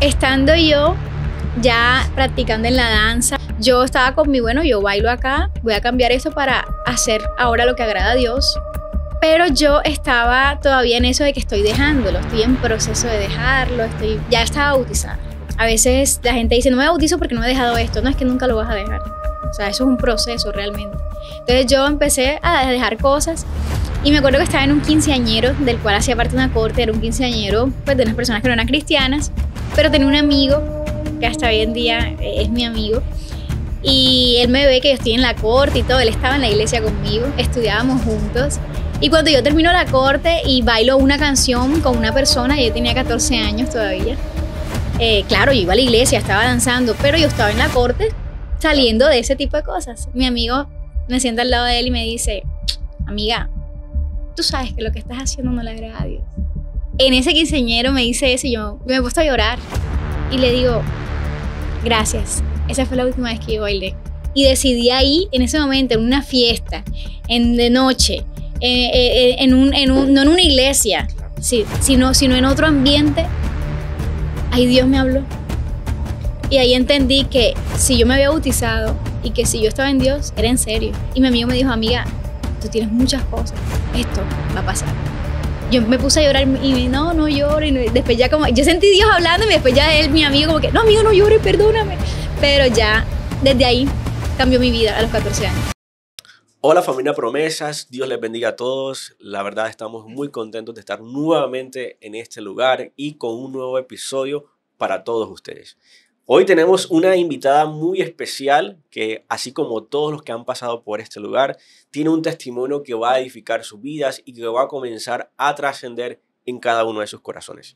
estando yo ya practicando en la danza, yo estaba con yo bailo acá, voy a cambiar esto para hacer ahora lo que agrada a Dios. Pero yo estaba todavía en eso de que estoy dejándolo, estoy en proceso de dejarlo, ya estaba bautizada. A veces la gente dice, no me bautizo porque no he dejado esto, no, es que nunca lo vas a dejar. O sea, eso es un proceso realmente. Entonces yo empecé a dejar cosas y me acuerdo que estaba en un quinceañero, del cual hacía parte de una corte, era un quinceañero pues, de unas personas que no eran cristianas, pero tenía un amigo, que hasta hoy en día es mi amigo, y él me ve que yo estoy en la corte y todo, él estaba en la iglesia conmigo, estudiábamos juntos. Y cuando yo termino la corte y bailo una canción con una persona, yo tenía 14 años todavía, claro, yo iba a la iglesia, estaba danzando, pero yo estaba en la corte saliendo de ese tipo de cosas. Mi amigo me sienta al lado de él y me dice, amiga, tú sabes que lo que estás haciendo no le agrada a Dios. En ese quinceañero me dice eso y yo me he puesto a llorar. Y le digo, gracias, esa fue la última vez que yo bailé. Y decidí ahí, en ese momento, en una fiesta, de noche, no en una iglesia, sino en otro ambiente, ahí Dios me habló. Y ahí entendí que si yo me había bautizado y que si yo estaba en Dios, era en serio. Y mi amigo me dijo, amiga, tú tienes muchas cosas, esto va a pasar. Yo me puse a llorar y no lloro. Y después ya como, yo sentí Dios hablándome y después ya él, mi amigo, como que, no amigo, no llores, perdóname. Pero ya, desde ahí, cambió mi vida a los 14 años. Hola familia Promesas, Dios les bendiga a todos. La verdad estamos muy contentos de estar nuevamente en este lugar y con un nuevo episodio para todos ustedes. Hoy tenemos una invitada muy especial que, así como todos los que han pasado por este lugar, tiene un testimonio que va a edificar sus vidas y que va a comenzar a trascender en cada uno de sus corazones.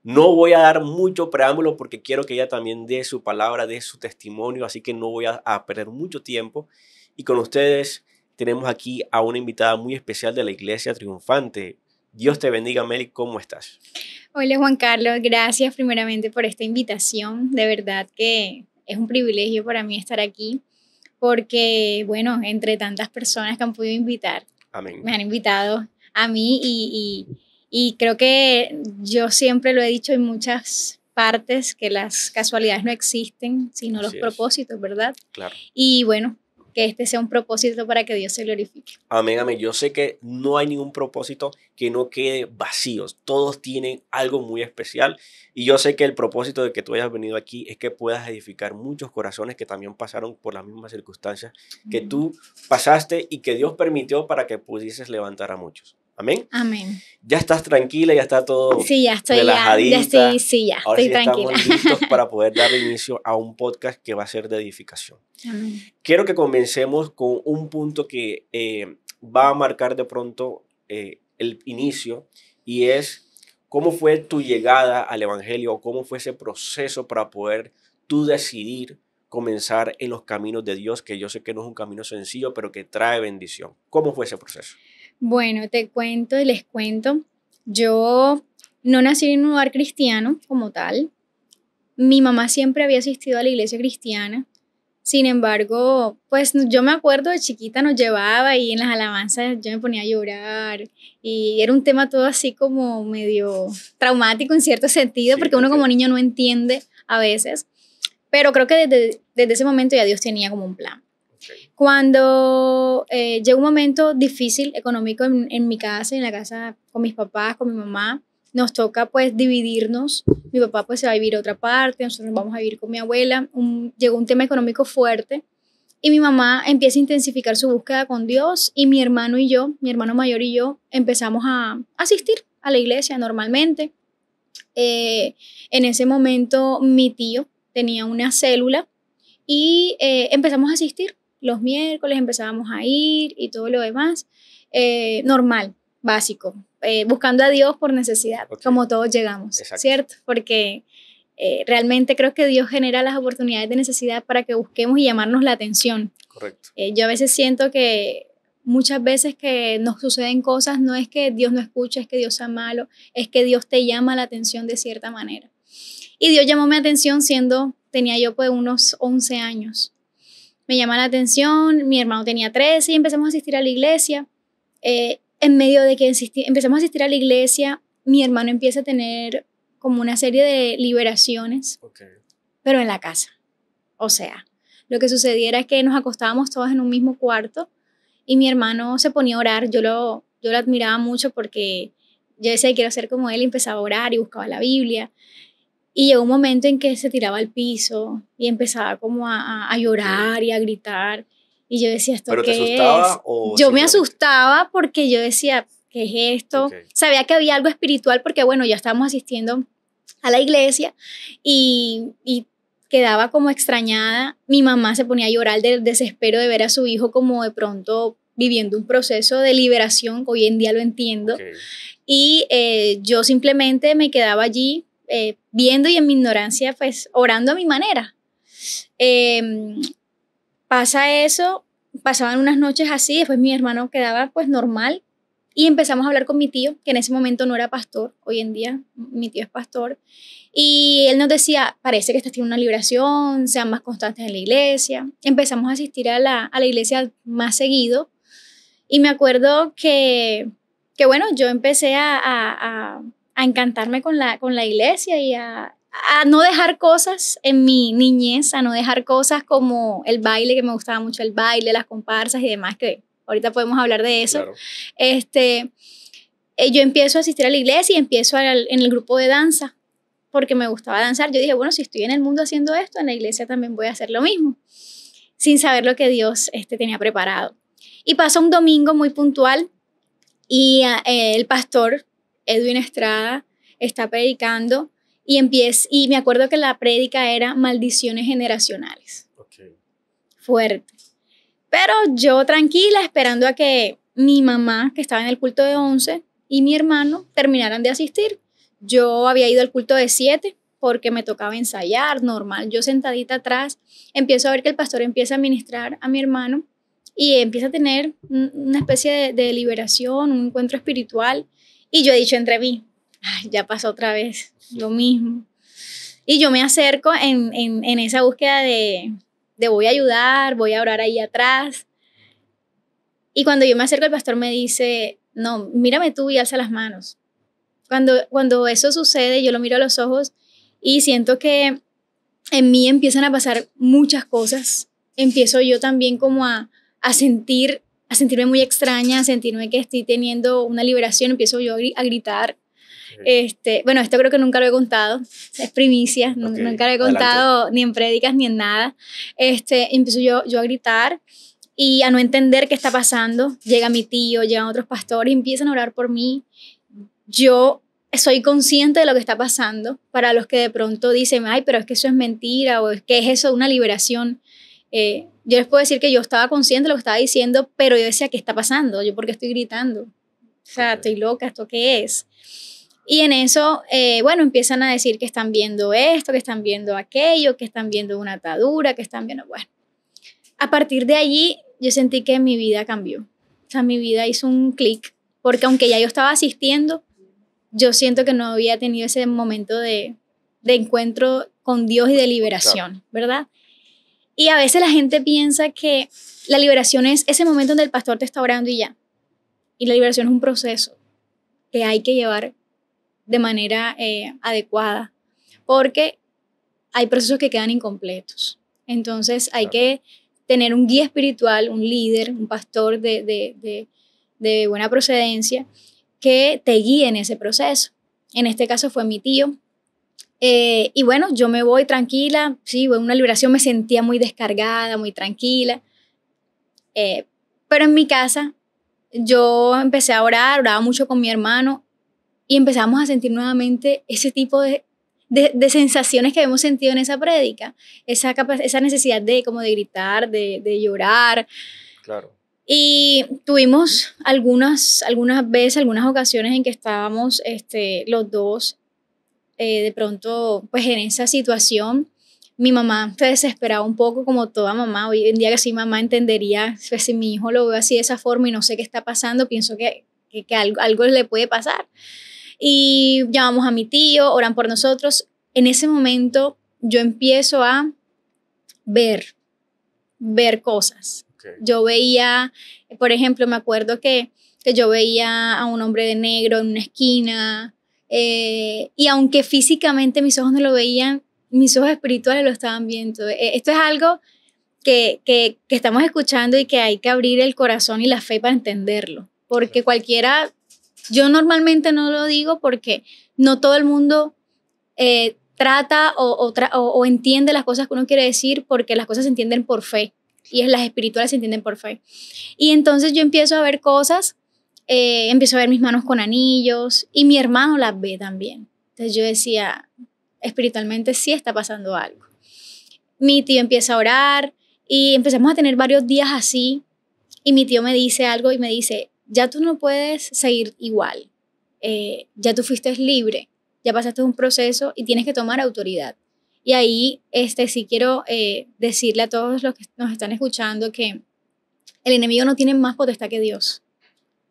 No voy a dar mucho preámbulo porque quiero que ella también dé su palabra, dé su testimonio, así que no voy a perder mucho tiempo. Y con ustedes tenemos aquí a una invitada muy especial de la Iglesia Triunfante. Dios te bendiga, Meli, ¿cómo estás? Hola Juan Carlos, gracias primeramente por esta invitación. De verdad que es un privilegio para mí estar aquí porque, bueno, entre tantas personas que han podido invitar, Amén. Me han invitado a mí y creo que yo siempre lo he dicho en muchas partes que las casualidades no existen, sino los propósitos, ¿verdad? Claro. Y bueno, que este sea un propósito para que Dios se glorifique. Amén, amén. Yo sé que no hay ningún propósito que no quede vacío. Todos tienen algo muy especial. Y yo sé que el propósito de que tú hayas venido aquí es que puedas edificar muchos corazones que también pasaron por las mismas circunstancias que tú pasaste y que Dios permitió para que pudieses levantar a muchos. Amén. Amén. Ya estás tranquila, ya está todo sí, ya estoy relajadita. Ya estoy Ahora sí tranquila. Estamos listos para poder dar inicio a un podcast que va a ser de edificación. Amén. Quiero que comencemos con un punto que va a marcar de pronto el inicio y es cómo fue tu llegada al Evangelio, cómo fue ese proceso para poder tú decidir comenzar en los caminos de Dios, que yo sé que no es un camino sencillo, pero que trae bendición. ¿Cómo fue ese proceso? Bueno, te cuento y les cuento. Yo no nací en un lugar cristiano como tal. Mi mamá siempre había asistido a la iglesia cristiana. Sin embargo, pues yo me acuerdo de chiquita nos llevaba y en las alabanzas yo me ponía a llorar y era un tema todo así como medio traumático en cierto sentido, porque uno como niño no entiende a veces, pero creo que desde ese momento ya Dios tenía como un plan. Cuando llegó un momento difícil económico en mi casa, en la casa con mis papás, con mi mamá, nos toca pues dividirnos. Mi papá pues se va a vivir a otra parte, nosotros vamos a vivir con mi abuela. Llegó un tema económico fuerte y mi mamá empieza a intensificar su búsqueda con Dios y mi hermano mayor y yo, empezamos a asistir a la iglesia normalmente. En ese momento mi tío tenía una célula y empezamos a asistir. Los miércoles empezábamos a ir y todo lo demás. Normal, básico. Buscando a Dios por necesidad, como todos llegamos, ¿cierto? Porque realmente creo que Dios genera las oportunidades de necesidad para que busquemos y llamarnos la atención. Correcto. Yo a veces siento que muchas veces que nos suceden cosas, no es que Dios no escucha, es que Dios sea malo, es que Dios te llama la atención de cierta manera. Y Dios llamó mi atención tenía yo pues unos 11 años. Me llama la atención, mi hermano tenía 13 y empezamos a asistir a la iglesia. En medio de que empezamos a asistir a la iglesia, mi hermano empieza a tener como una serie de liberaciones, pero en la casa. O sea, lo que sucediera es que nos acostábamos todos en un mismo cuarto y mi hermano se ponía a orar. Yo lo admiraba mucho porque yo decía, quiero ser como él, y empezaba a orar y buscaba la Biblia. Y llegó un momento en que se tiraba al piso y empezaba como a llorar y a gritar. Y yo decía, ¿esto ¿Pero qué te asustaba es? o Yo me simplemente? asustaba porque yo decía, ¿qué es esto? Sabía que había algo espiritual porque, bueno, ya estábamos asistiendo a la iglesia y quedaba como extrañada. Mi mamá se ponía a llorar del desespero de ver a su hijo como de pronto viviendo un proceso de liberación, hoy en día lo entiendo. Y yo simplemente me quedaba allí viendo y en mi ignorancia, pues orando a mi manera. Pasa eso, pasaban unas noches así, después mi hermano quedaba pues normal y empezamos a hablar con mi tío, que en ese momento no era pastor, hoy en día mi tío es pastor, y él nos decía, parece que estás teniendo una liberación, sean más constantes en la iglesia. Empezamos a asistir a la iglesia más seguido y me acuerdo que bueno, yo empecé a encantarme con la iglesia y a no dejar cosas en mi niñez, a no dejar cosas como el baile, que me gustaba mucho el baile, las comparsas y demás, que ahorita podemos hablar de eso. Claro. Yo empiezo a asistir a la iglesia y empiezo en el grupo de danza, porque me gustaba danzar. Yo dije, bueno, si estoy en el mundo haciendo esto, en la iglesia también voy a hacer lo mismo, sin saber lo que Dios tenía preparado. Y pasa un domingo muy puntual y el pastor Edwin Estrada está predicando y me acuerdo que la prédica era maldiciones generacionales. Fuerte. Pero yo tranquila, esperando a que mi mamá, que estaba en el culto de 11, y mi hermano terminaran de asistir. Yo había ido al culto de 7 porque me tocaba ensayar, normal. Yo sentadita atrás, empiezo a ver que el pastor empieza a ministrar a mi hermano y empieza a tener una especie de liberación, un encuentro espiritual. Y yo he dicho entre mí, ay, ya pasó otra vez lo mismo. Y yo me acerco en esa búsqueda de voy a ayudar, voy a orar ahí atrás. Y cuando yo me acerco, el pastor me dice, no, mírame tú y alza las manos. Cuando eso sucede, yo lo miro a los ojos y siento que en mí empiezan a pasar muchas cosas. Empiezo yo también como a sentirme muy extraña, a sentirme que estoy teniendo una liberación. Empiezo yo a gritar. Bueno, esto creo que nunca lo he contado, es primicia, nunca lo he contado. Adelante. Ni en prédicas ni en nada. Empiezo yo a gritar y a no entender qué está pasando. Llega mi tío, llegan otros pastores y empiezan a orar por mí. Yo soy consciente de lo que está pasando. Para los que de pronto dicen, ay, pero es que eso es mentira, o ¿qué es eso de una liberación? Yo les puedo decir que yo estaba consciente de lo que estaba diciendo, pero yo decía, ¿qué está pasando? ¿Yo por qué estoy gritando? O sea, estoy loca, ¿esto qué es? Y en eso, bueno, empiezan a decir que están viendo esto, que están viendo aquello, que están viendo una atadura, que están viendo, bueno. A partir de allí, yo sentí que mi vida cambió. O sea, mi vida hizo un clic, porque aunque ya yo estaba asistiendo, yo siento que no había tenido ese momento de encuentro con Dios y de liberación, claro. ¿Verdad? Y a veces la gente piensa que la liberación es ese momento donde el pastor te está orando y ya. Y la liberación es un proceso que hay que llevar de manera adecuada, porque hay procesos que quedan incompletos. Entonces hay que tener un guía espiritual, un líder, un pastor de buena procedencia que te guíe en ese proceso. En este caso fue mi tío. Y bueno, yo me voy tranquila, sí, en una liberación me sentía muy descargada, muy tranquila. Pero en mi casa yo empecé a orar, oraba mucho con mi hermano y empezamos a sentir nuevamente ese tipo de sensaciones que hemos sentido en esa prédica, esa necesidad de gritar, de llorar. Claro. Y tuvimos algunas veces, algunas ocasiones en que estábamos los dos de pronto pues en esa situación. Mi mamá se desesperaba un poco, como toda mamá. Hoy en día que sí mamá entendería, pues, si mi hijo lo ve así de esa forma y no sé qué está pasando, pienso que algo le puede pasar. Y llamamos a mi tío, oran por nosotros. En ese momento yo empiezo a ver cosas. Okay. Yo veía, por ejemplo, me acuerdo que yo veía a un hombre de negro en una esquina, Y aunque físicamente mis ojos no lo veían, mis ojos espirituales lo estaban viendo. Esto es algo que estamos escuchando y que hay que abrir el corazón y la fe para entenderlo. Porque cualquiera, yo normalmente no lo digo porque no todo el mundo trata o entiende las cosas que uno quiere decir, porque las cosas se entienden por fe y las espirituales se entienden por fe. Y entonces yo empiezo a ver cosas, empiezo a ver mis manos con anillos y mi hermano las ve también. Entonces yo decía, espiritualmente sí está pasando algo. Mi tío empieza a orar y empezamos a tener varios días así y mi tío me dice algo y me dice, ya tú no puedes seguir igual, ya tú fuiste libre, ya pasaste un proceso y tienes que tomar autoridad. Y ahí sí quiero decirle a todos los que nos están escuchando que el enemigo no tiene más potestad que Dios.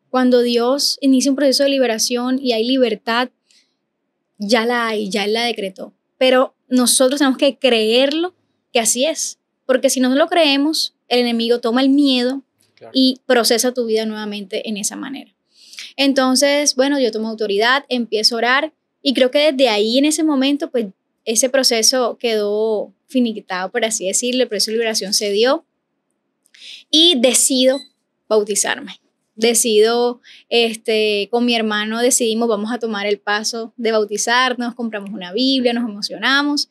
Cuando Dios inicia un proceso de liberación y hay libertad, ya la hay, ya Él la decretó. Pero nosotros tenemos que creerlo, que así es. Porque si no lo creemos, el enemigo toma el miedo y procesa tu vida nuevamente en esa manera. Entonces, bueno, yo tomo autoridad, empiezo a orar y creo que desde ahí, en ese momento, pues ese proceso quedó finiquitado, por así decirlo, el proceso de liberación se dio y decido bautizarme. Decido, con mi hermano decidimos, vamos a tomar el paso de bautizarnos, compramos una Biblia, nos emocionamos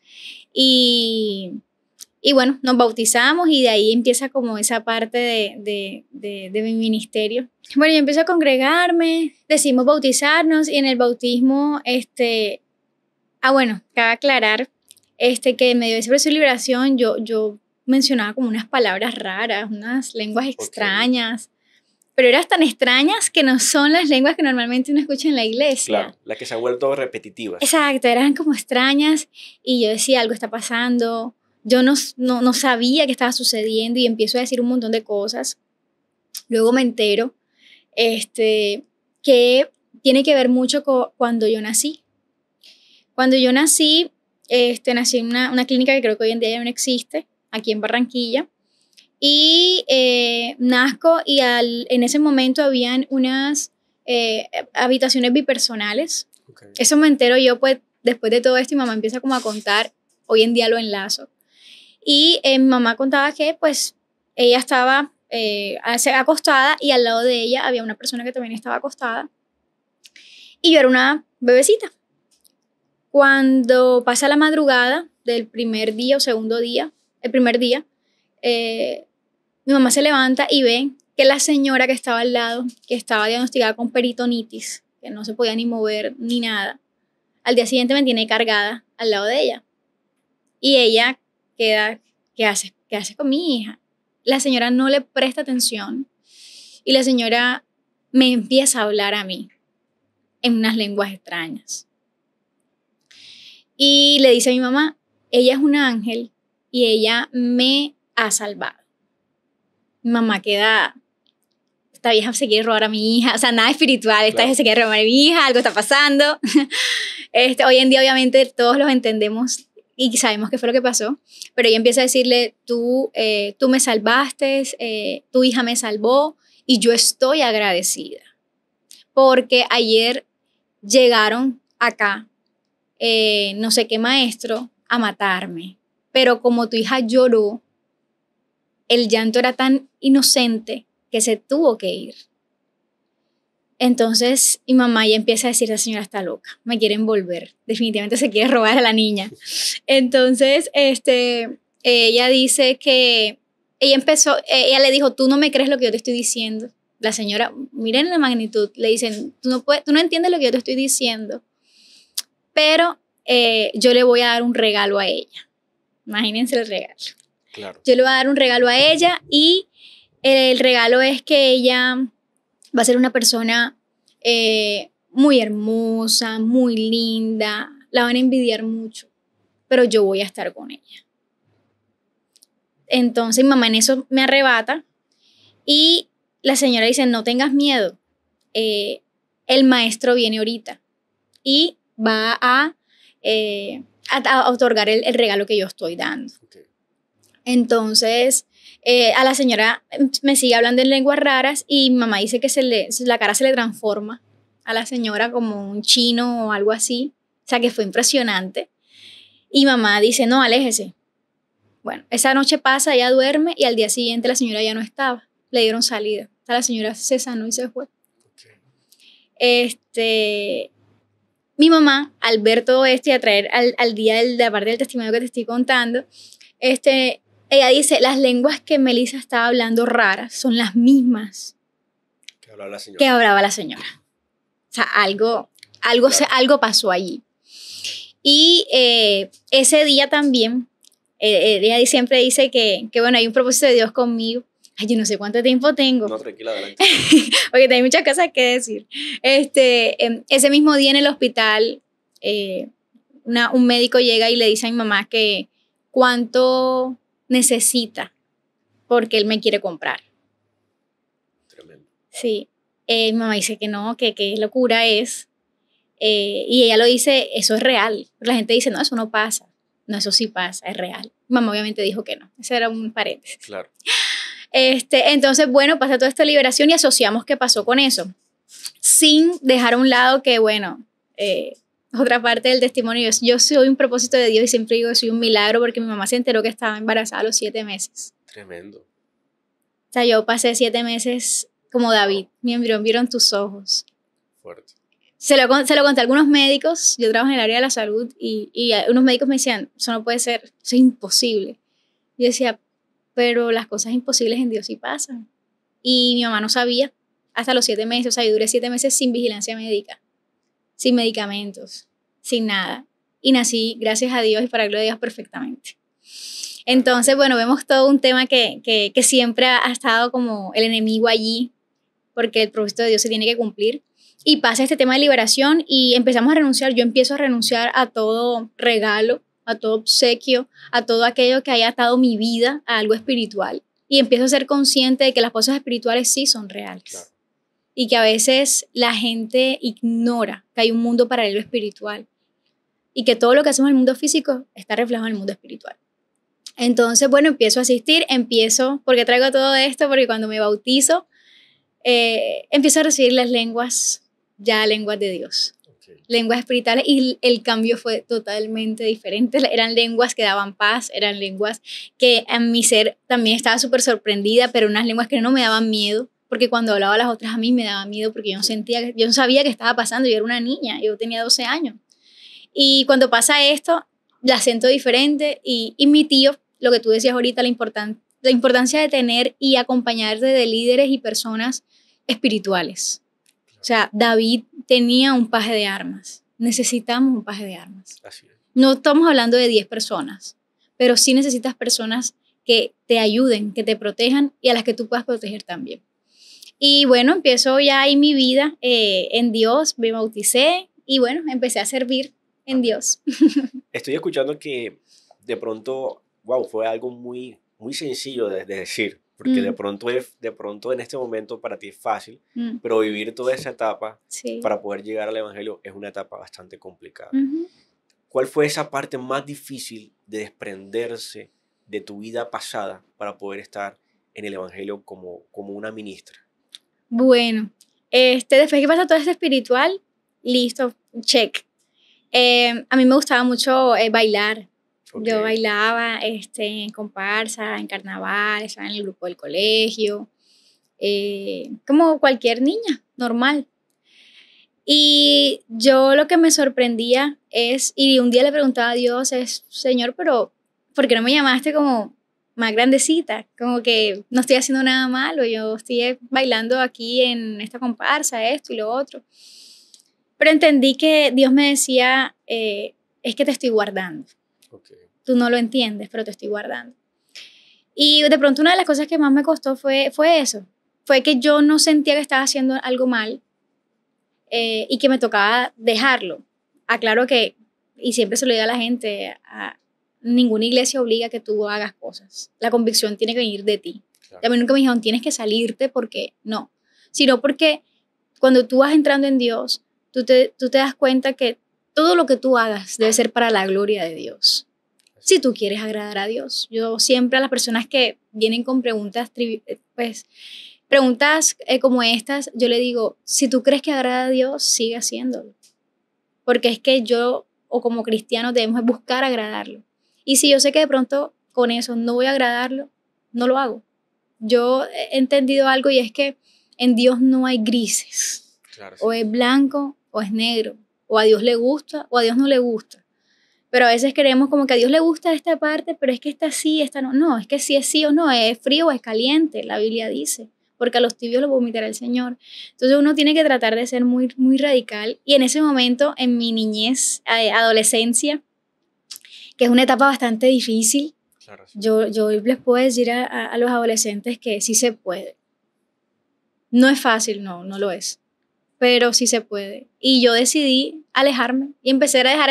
y bueno, nos bautizamos y de ahí empieza como esa parte de mi ministerio. Bueno, yo empiezo a congregarme, decidimos bautizarnos y en el bautismo, bueno, cabe aclarar que en medio de ese proceso de liberación yo mencionaba como unas palabras raras, unas lenguas extrañas, pero eran tan extrañas que no son las lenguas que normalmente uno escucha en la iglesia. Claro, las que se han vuelto repetitivas. Exacto, eran como extrañas y yo decía, algo está pasando. Yo no sabía qué estaba sucediendo y empiezo a decir un montón de cosas. Luego me entero que tiene que ver mucho con cuando yo nací. Cuando yo nací, nací en una clínica que creo que hoy en día ya no existe, aquí en Barranquilla. Y nazco y en ese momento habían unas habitaciones bipersonales. Okay. Eso me entero yo, pues, después de todo esto, mi mamá empieza como a contar, hoy en día lo enlazo. Y mi mamá contaba que, pues, ella estaba acostada y al lado de ella había una persona que también estaba acostada. Y yo era una bebecita. Cuando pasa la madrugada del primer día o segundo día, el primer día, mi mamá se levanta y ve que la señora que estaba al lado, que estaba diagnosticada con peritonitis, que no se podía ni mover ni nada, al día siguiente me tiene cargada al lado de ella. Y ella queda, ¿qué haces con mi hija? La señora no le presta atención y la señora me empieza a hablar a mí en unas lenguas extrañas. Y le dice a mi mamá, ella es un ángel y ella me ha salvado. Mi mamá queda, esta vieja se quiere robar a mi hija, o sea, nada espiritual, esta vieja se quiere robar a mi hija, algo está pasando. Hoy en día obviamente todos los entendemos y sabemos qué fue lo que pasó, pero ella empieza a decirle, tú me salvaste, tu hija me salvó y yo estoy agradecida porque ayer llegaron acá, no sé qué maestro, a matarme, pero como tu hija lloró, el llanto era tan inocente que se tuvo que ir. Entonces mi mamá ya empieza a decir, la señora está loca, me quiere envolver, definitivamente se quiere robar a la niña. Entonces ella dice que ella le dijo, tú no me crees lo que yo te estoy diciendo. La señora, miren la magnitud, le dicen, tú no entiendes lo que yo te estoy diciendo, pero yo le voy a dar un regalo a ella. Imagínense el regalo. Claro. Yo le voy a dar un regalo a ella y el regalo es que ella va a ser una persona muy hermosa, muy linda, la van a envidiar mucho, pero yo voy a estar con ella. Entonces mi mamá en eso me arrebata y la señora dice, no tengas miedo, el maestro viene ahorita y va a otorgar el regalo que yo estoy dando. Okay. Entonces, a la señora me sigue hablando en lenguas raras y mi mamá dice que la cara se le transforma a la señora como un chino o algo así. O sea, que fue impresionante. Y mamá dice, no, aléjese. Bueno, esa noche pasa, ella duerme y al día siguiente la señora ya no estaba. Le dieron salida. O sea, la señora se sanó y se fue. Mi mamá, al ver todo esto y a traer al día de la parte del testimonio que te estoy contando, ella dice, las lenguas que Melissa estaba hablando raras son las mismas que hablaba la señora. O sea, algo pasó allí. Y ese día también, ella siempre dice que bueno, hay un propósito de Dios conmigo. Ay, yo no sé cuánto tiempo tengo. No, tranquila, adelante. Porque hay muchas cosas que decir. Ese mismo día en el hospital, un médico llega y le dice a mi mamá que cuánto necesita porque él me quiere comprar. Tremendo. Sí. Mi mamá dice que no, que qué locura es. Y ella lo dice, eso es real. La gente dice, no, eso no pasa. No, eso sí pasa, es real. Mi mamá obviamente dijo que no. Ese era un paréntesis. Claro. Entonces, bueno, pasa toda esta liberación y asociamos qué pasó con eso. Sin dejar a un lado que, bueno, otra parte del testimonio es, yo soy un propósito de Dios y siempre digo que soy un milagro porque mi mamá se enteró que estaba embarazada a los 7 meses. Tremendo. O sea, yo pasé 7 meses como David, mi embrión vieron tus ojos. Fuerte. Se lo conté a algunos médicos, yo trabajo en el área de la salud y unos médicos me decían, eso no puede ser, eso es imposible. Yo decía, pero las cosas imposibles en Dios sí pasan. Y mi mamá no sabía hasta los 7 meses, o sea, yo duré 7 meses sin vigilancia médica, sin medicamentos, sin nada. Y nací, gracias a Dios y para gloria de Dios, perfectamente. Entonces, bueno, vemos todo un tema que siempre ha estado como el enemigo allí, porque el propósito de Dios se tiene que cumplir. Y pasa este tema de liberación y empezamos a renunciar. Yo empiezo a renunciar a todo regalo, a todo obsequio, a todo aquello que haya atado mi vida a algo espiritual. Y empiezo a ser consciente de que las cosas espirituales sí son reales. Claro. Y que a veces la gente ignora que hay un mundo paralelo espiritual. Y que todo lo que hacemos en el mundo físico está reflejado en el mundo espiritual. Entonces, bueno, empiezo a asistir, porque traigo todo esto, porque cuando me bautizo, empiezo a recibir las lenguas de Dios. Lenguas espirituales y el cambio fue totalmente diferente. Eran lenguas que daban paz, eran lenguas que a mi ser también estaba súper sorprendida, pero unas lenguas que no me daban miedo, porque cuando hablaba a las otras a mí me daba miedo porque yo no sabía qué estaba pasando, yo era una niña, yo tenía 12 años. Y cuando pasa esto, la siento diferente y mi tío, lo que tú decías ahorita, la importancia de tener y acompañarte de líderes y personas espirituales. O sea, David tenía un paje de armas. Necesitamos un paje de armas. Así es. No estamos hablando de 10 personas, pero sí necesitas personas que te ayuden, que te protejan y a las que tú puedas proteger también. Y bueno, empiezo ya ahí mi vida en Dios, me bauticé y bueno, empecé a servir en Dios. Estoy escuchando que de pronto, wow, fue algo muy, muy sencillo de decir. Porque de pronto en este momento para ti es fácil, pero vivir toda esa etapa para poder llegar al Evangelio es una etapa bastante complicada. ¿Cuál fue esa parte más difícil de desprenderse de tu vida pasada para poder estar en el Evangelio como una ministra? Bueno, después que pasa todo esto espiritual, listo, check. A mí me gustaba mucho bailar. Okay. Yo bailaba en comparsa, en carnaval, estaba en el grupo del colegio, como cualquier niña, normal. Y yo lo que me sorprendía y un día le preguntaba a Dios, Señor, pero ¿por qué no me llamaste como más grandecita? Como que no estoy haciendo nada malo, yo estoy bailando aquí en esta comparsa, esto y lo otro. Pero entendí que Dios me decía, es que te estoy guardando. Okay. Tú no lo entiendes, pero te estoy guardando. Y de pronto una de las cosas que más me costó fue eso. Fue que yo no sentía que estaba haciendo algo mal y que me tocaba dejarlo. Aclaro que, y siempre se lo digo a la gente, ninguna iglesia obliga a que tú hagas cosas. La convicción tiene que venir de ti. Claro. También nunca me dijeron, tienes que salirte porque no. Sino porque cuando tú vas entrando en Dios, tú te das cuenta que todo lo que tú hagas debe ser para la gloria de Dios. Si tú quieres agradar a Dios. Yo siempre a las personas que vienen con preguntas, pues preguntas como estas, yo le digo, si tú crees que agrada a Dios, sigue haciéndolo. Porque es que yo, o como cristianos, debemos buscar agradarlo. Y si yo sé que de pronto con eso no voy a agradarlo, no lo hago. Yo he entendido algo y es que en Dios no hay grises. Claro, sí. O es blanco o es negro. O a Dios le gusta o a Dios no le gusta. Pero a veces creemos como que a Dios le gusta esta parte, pero es que esta sí, esta no. No, es que si es sí o no, es frío o es caliente, la Biblia dice. Porque a los tibios los vomitará el Señor. Entonces uno tiene que tratar de ser muy, muy radical. Y en ese momento, en mi niñez, adolescencia, que es una etapa bastante difícil, Claro, sí. yo les puedo decir a los adolescentes que sí se puede. No es fácil, no lo es. Pero sí se puede. Y yo decidí alejarme y empecé a dejar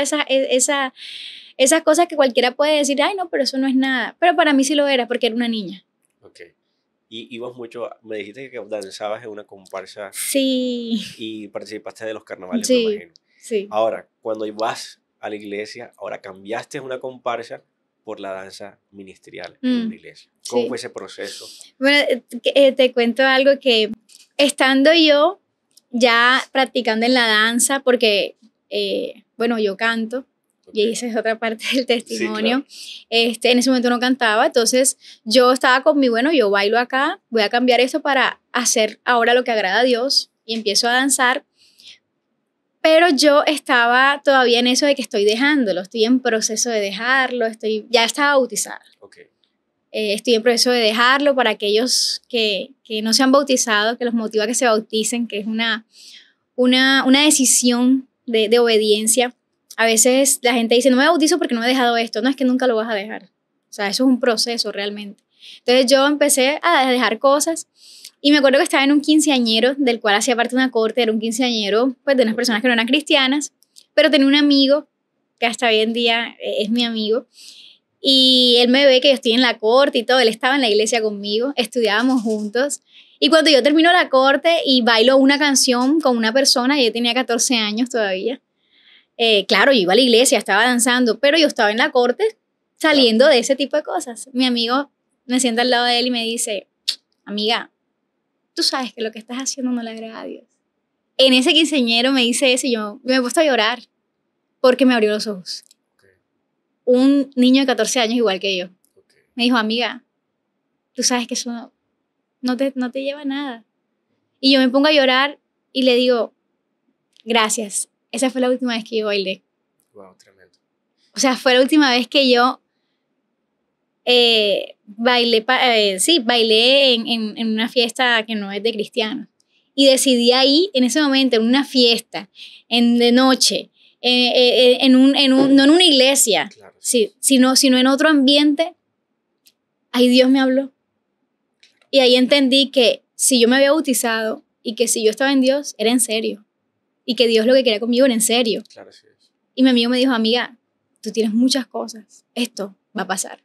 esas cosas que cualquiera puede decir, ay, no, pero eso no es nada. Pero para mí sí lo era porque era una niña. Ok. Y ibas mucho, me dijiste que danzabas en una comparsa Sí, y participaste de los carnavales, me sí, imagino. sí. Ahora, cuando vas a la iglesia, ahora cambiaste una comparsa por la danza ministerial en una iglesia. ¿Cómo fue ese proceso? Bueno, te cuento algo que estando yo ya practicando en la danza, porque, bueno, yo canto, y esa es otra parte del testimonio. Sí, claro. En ese momento no cantaba, entonces yo estaba con bueno, yo bailo acá, voy a cambiar esto para hacer ahora lo que agrada a Dios, y empiezo a danzar, pero yo estaba todavía en eso de que estoy dejándolo, estoy en proceso de dejarlo, ya estaba bautizada. Okay. Estoy en proceso de dejarlo para aquellos que no se han bautizado, que los motiva a que se bauticen, que es una decisión de obediencia. A veces la gente dice, no me bautizo porque no he dejado esto. No, es que nunca lo vas a dejar. O sea, eso es un proceso realmente. Entonces yo empecé a dejar cosas y me acuerdo que estaba en un quinceañero del cual hacía parte de una corte. Era un quinceañero pues, de unas personas que no eran cristianas, pero tenía un amigo que hasta hoy en día es mi amigo. Y él me ve que yo estoy en la corte y todo. Él estaba en la iglesia conmigo, estudiábamos juntos. Y cuando yo termino la corte y bailo una canción con una persona, yo tenía 14 años todavía. Claro, yo iba a la iglesia, estaba danzando, pero yo estaba en la corte saliendo de ese tipo de cosas. Mi amigo me sienta al lado de él y me dice, amiga, tú sabes que lo que estás haciendo no le agrada a Dios. En ese quinceañero me dice eso y yo me he puesto a llorar porque me abrió los ojos. Un niño de 14 años igual que yo. Me dijo, amiga, tú sabes que eso no te lleva a nada. Y yo me pongo a llorar y le digo, gracias. Esa fue la última vez que yo bailé. Wow, tremendo. O sea, fue la última vez que yo bailé en una fiesta que no es de cristianos. Y decidí ahí, en ese momento, en una fiesta, de noche, no en una iglesia, claro, sí, sino en otro ambiente, ahí Dios me habló. Y ahí entendí que si yo me había bautizado y que si yo estaba en Dios, era en serio. Y que Dios lo que quería conmigo era en serio. Claro, sí es. Y mi amigo me dijo, amiga, tú tienes muchas cosas, esto va a pasar.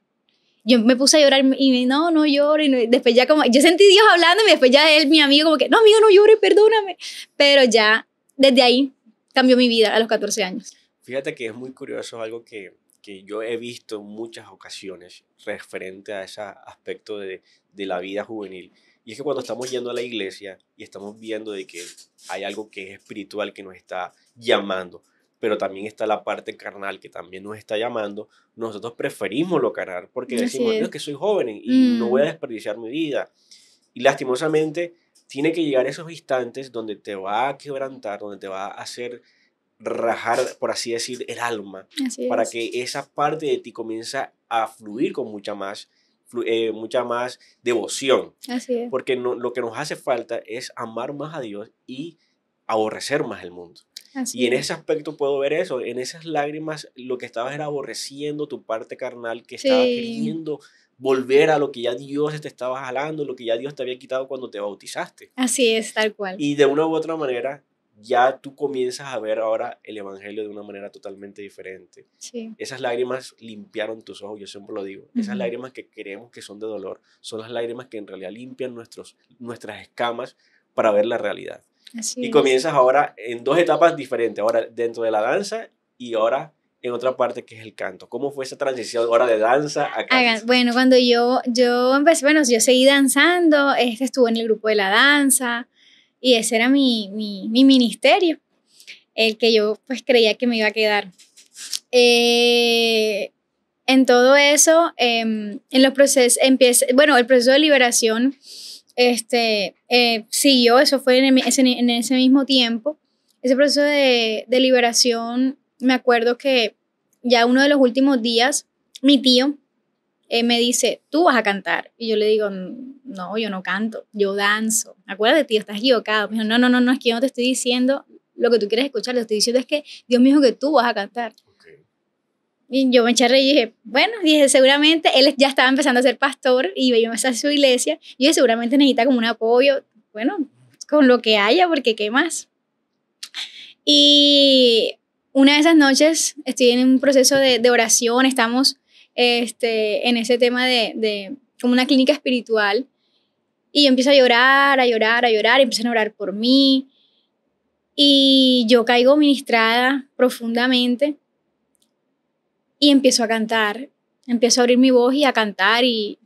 Yo me puse a llorar y no llores. Y después ya como, yo sentí Dios hablando y después ya él, mi amigo, como que, no, amigo, no llores, perdóname. Pero ya, desde ahí, cambió mi vida a los 14 años. Fíjate que es muy curioso algo que yo he visto en muchas ocasiones referente a ese aspecto de la vida juvenil. Y es que cuando estamos yendo a la iglesia y estamos viendo de que hay algo que es espiritual que nos está llamando, pero también está la parte carnal que también nos está llamando, nosotros preferimos lo carnal porque decimos, no, es que soy joven y no voy a desperdiciar mi vida. Y lastimosamente tiene que llegar esos instantes donde te va a quebrantar, donde te va a hacer rajar, por así decir, el alma, para que esa parte de ti comience a fluir con mucha más devoción. Así es. Porque lo que nos hace falta es amar más a Dios y aborrecer más el mundo. Y en ese aspecto puedo ver eso, en esas lágrimas lo que estabas era aborreciendo tu parte carnal, que estaba queriendo volver a lo que ya Dios te estaba jalando, lo que ya Dios te había quitado cuando te bautizaste. Así es, tal cual. Y de una u otra manera ya tú comienzas a ver ahora el evangelio de una manera totalmente diferente. Sí. Esas lágrimas limpiaron tus ojos, yo siempre lo digo. Esas lágrimas que creemos que son de dolor son las lágrimas que en realidad limpian nuestras escamas para ver la realidad. Así y comienzas ahora en dos etapas diferentes, ahora dentro de la danza y ahora en otra parte que es el canto. ¿Cómo fue esa transición ahora de danza a canto? Bueno, cuando yo empecé, bueno, yo seguí danzando, estuve en el grupo de la danza y ese era mi ministerio, el que yo pues creía que me iba a quedar. En todo eso, en los procesos, bueno, el proceso de liberación siguió, eso fue en ese mismo tiempo. Ese proceso de liberación, me acuerdo que ya uno de los últimos días, mi tío me dice, tú vas a cantar. Y yo le digo, no, yo no canto, yo danzo. Acuérdate, tío, estás equivocado. Me dijo, no, es que yo no te estoy diciendo lo que tú quieres escuchar, lo que estoy diciendo es que Dios me dijo que tú vas a cantar. Y yo me eché a reír y dije, bueno, seguramente él ya estaba empezando a ser pastor y yo me a su iglesia. Y dije, seguramente necesita como un apoyo, bueno, con lo que haya, porque ¿qué más? Y una de esas noches estoy en un proceso de oración, estamos en ese tema de como una clínica espiritual y yo empiezo a llorar, empiezan a orar por mí y yo caigo ministrada profundamente. Y empiezo a cantar, empiezo a abrir mi voz y a cantar y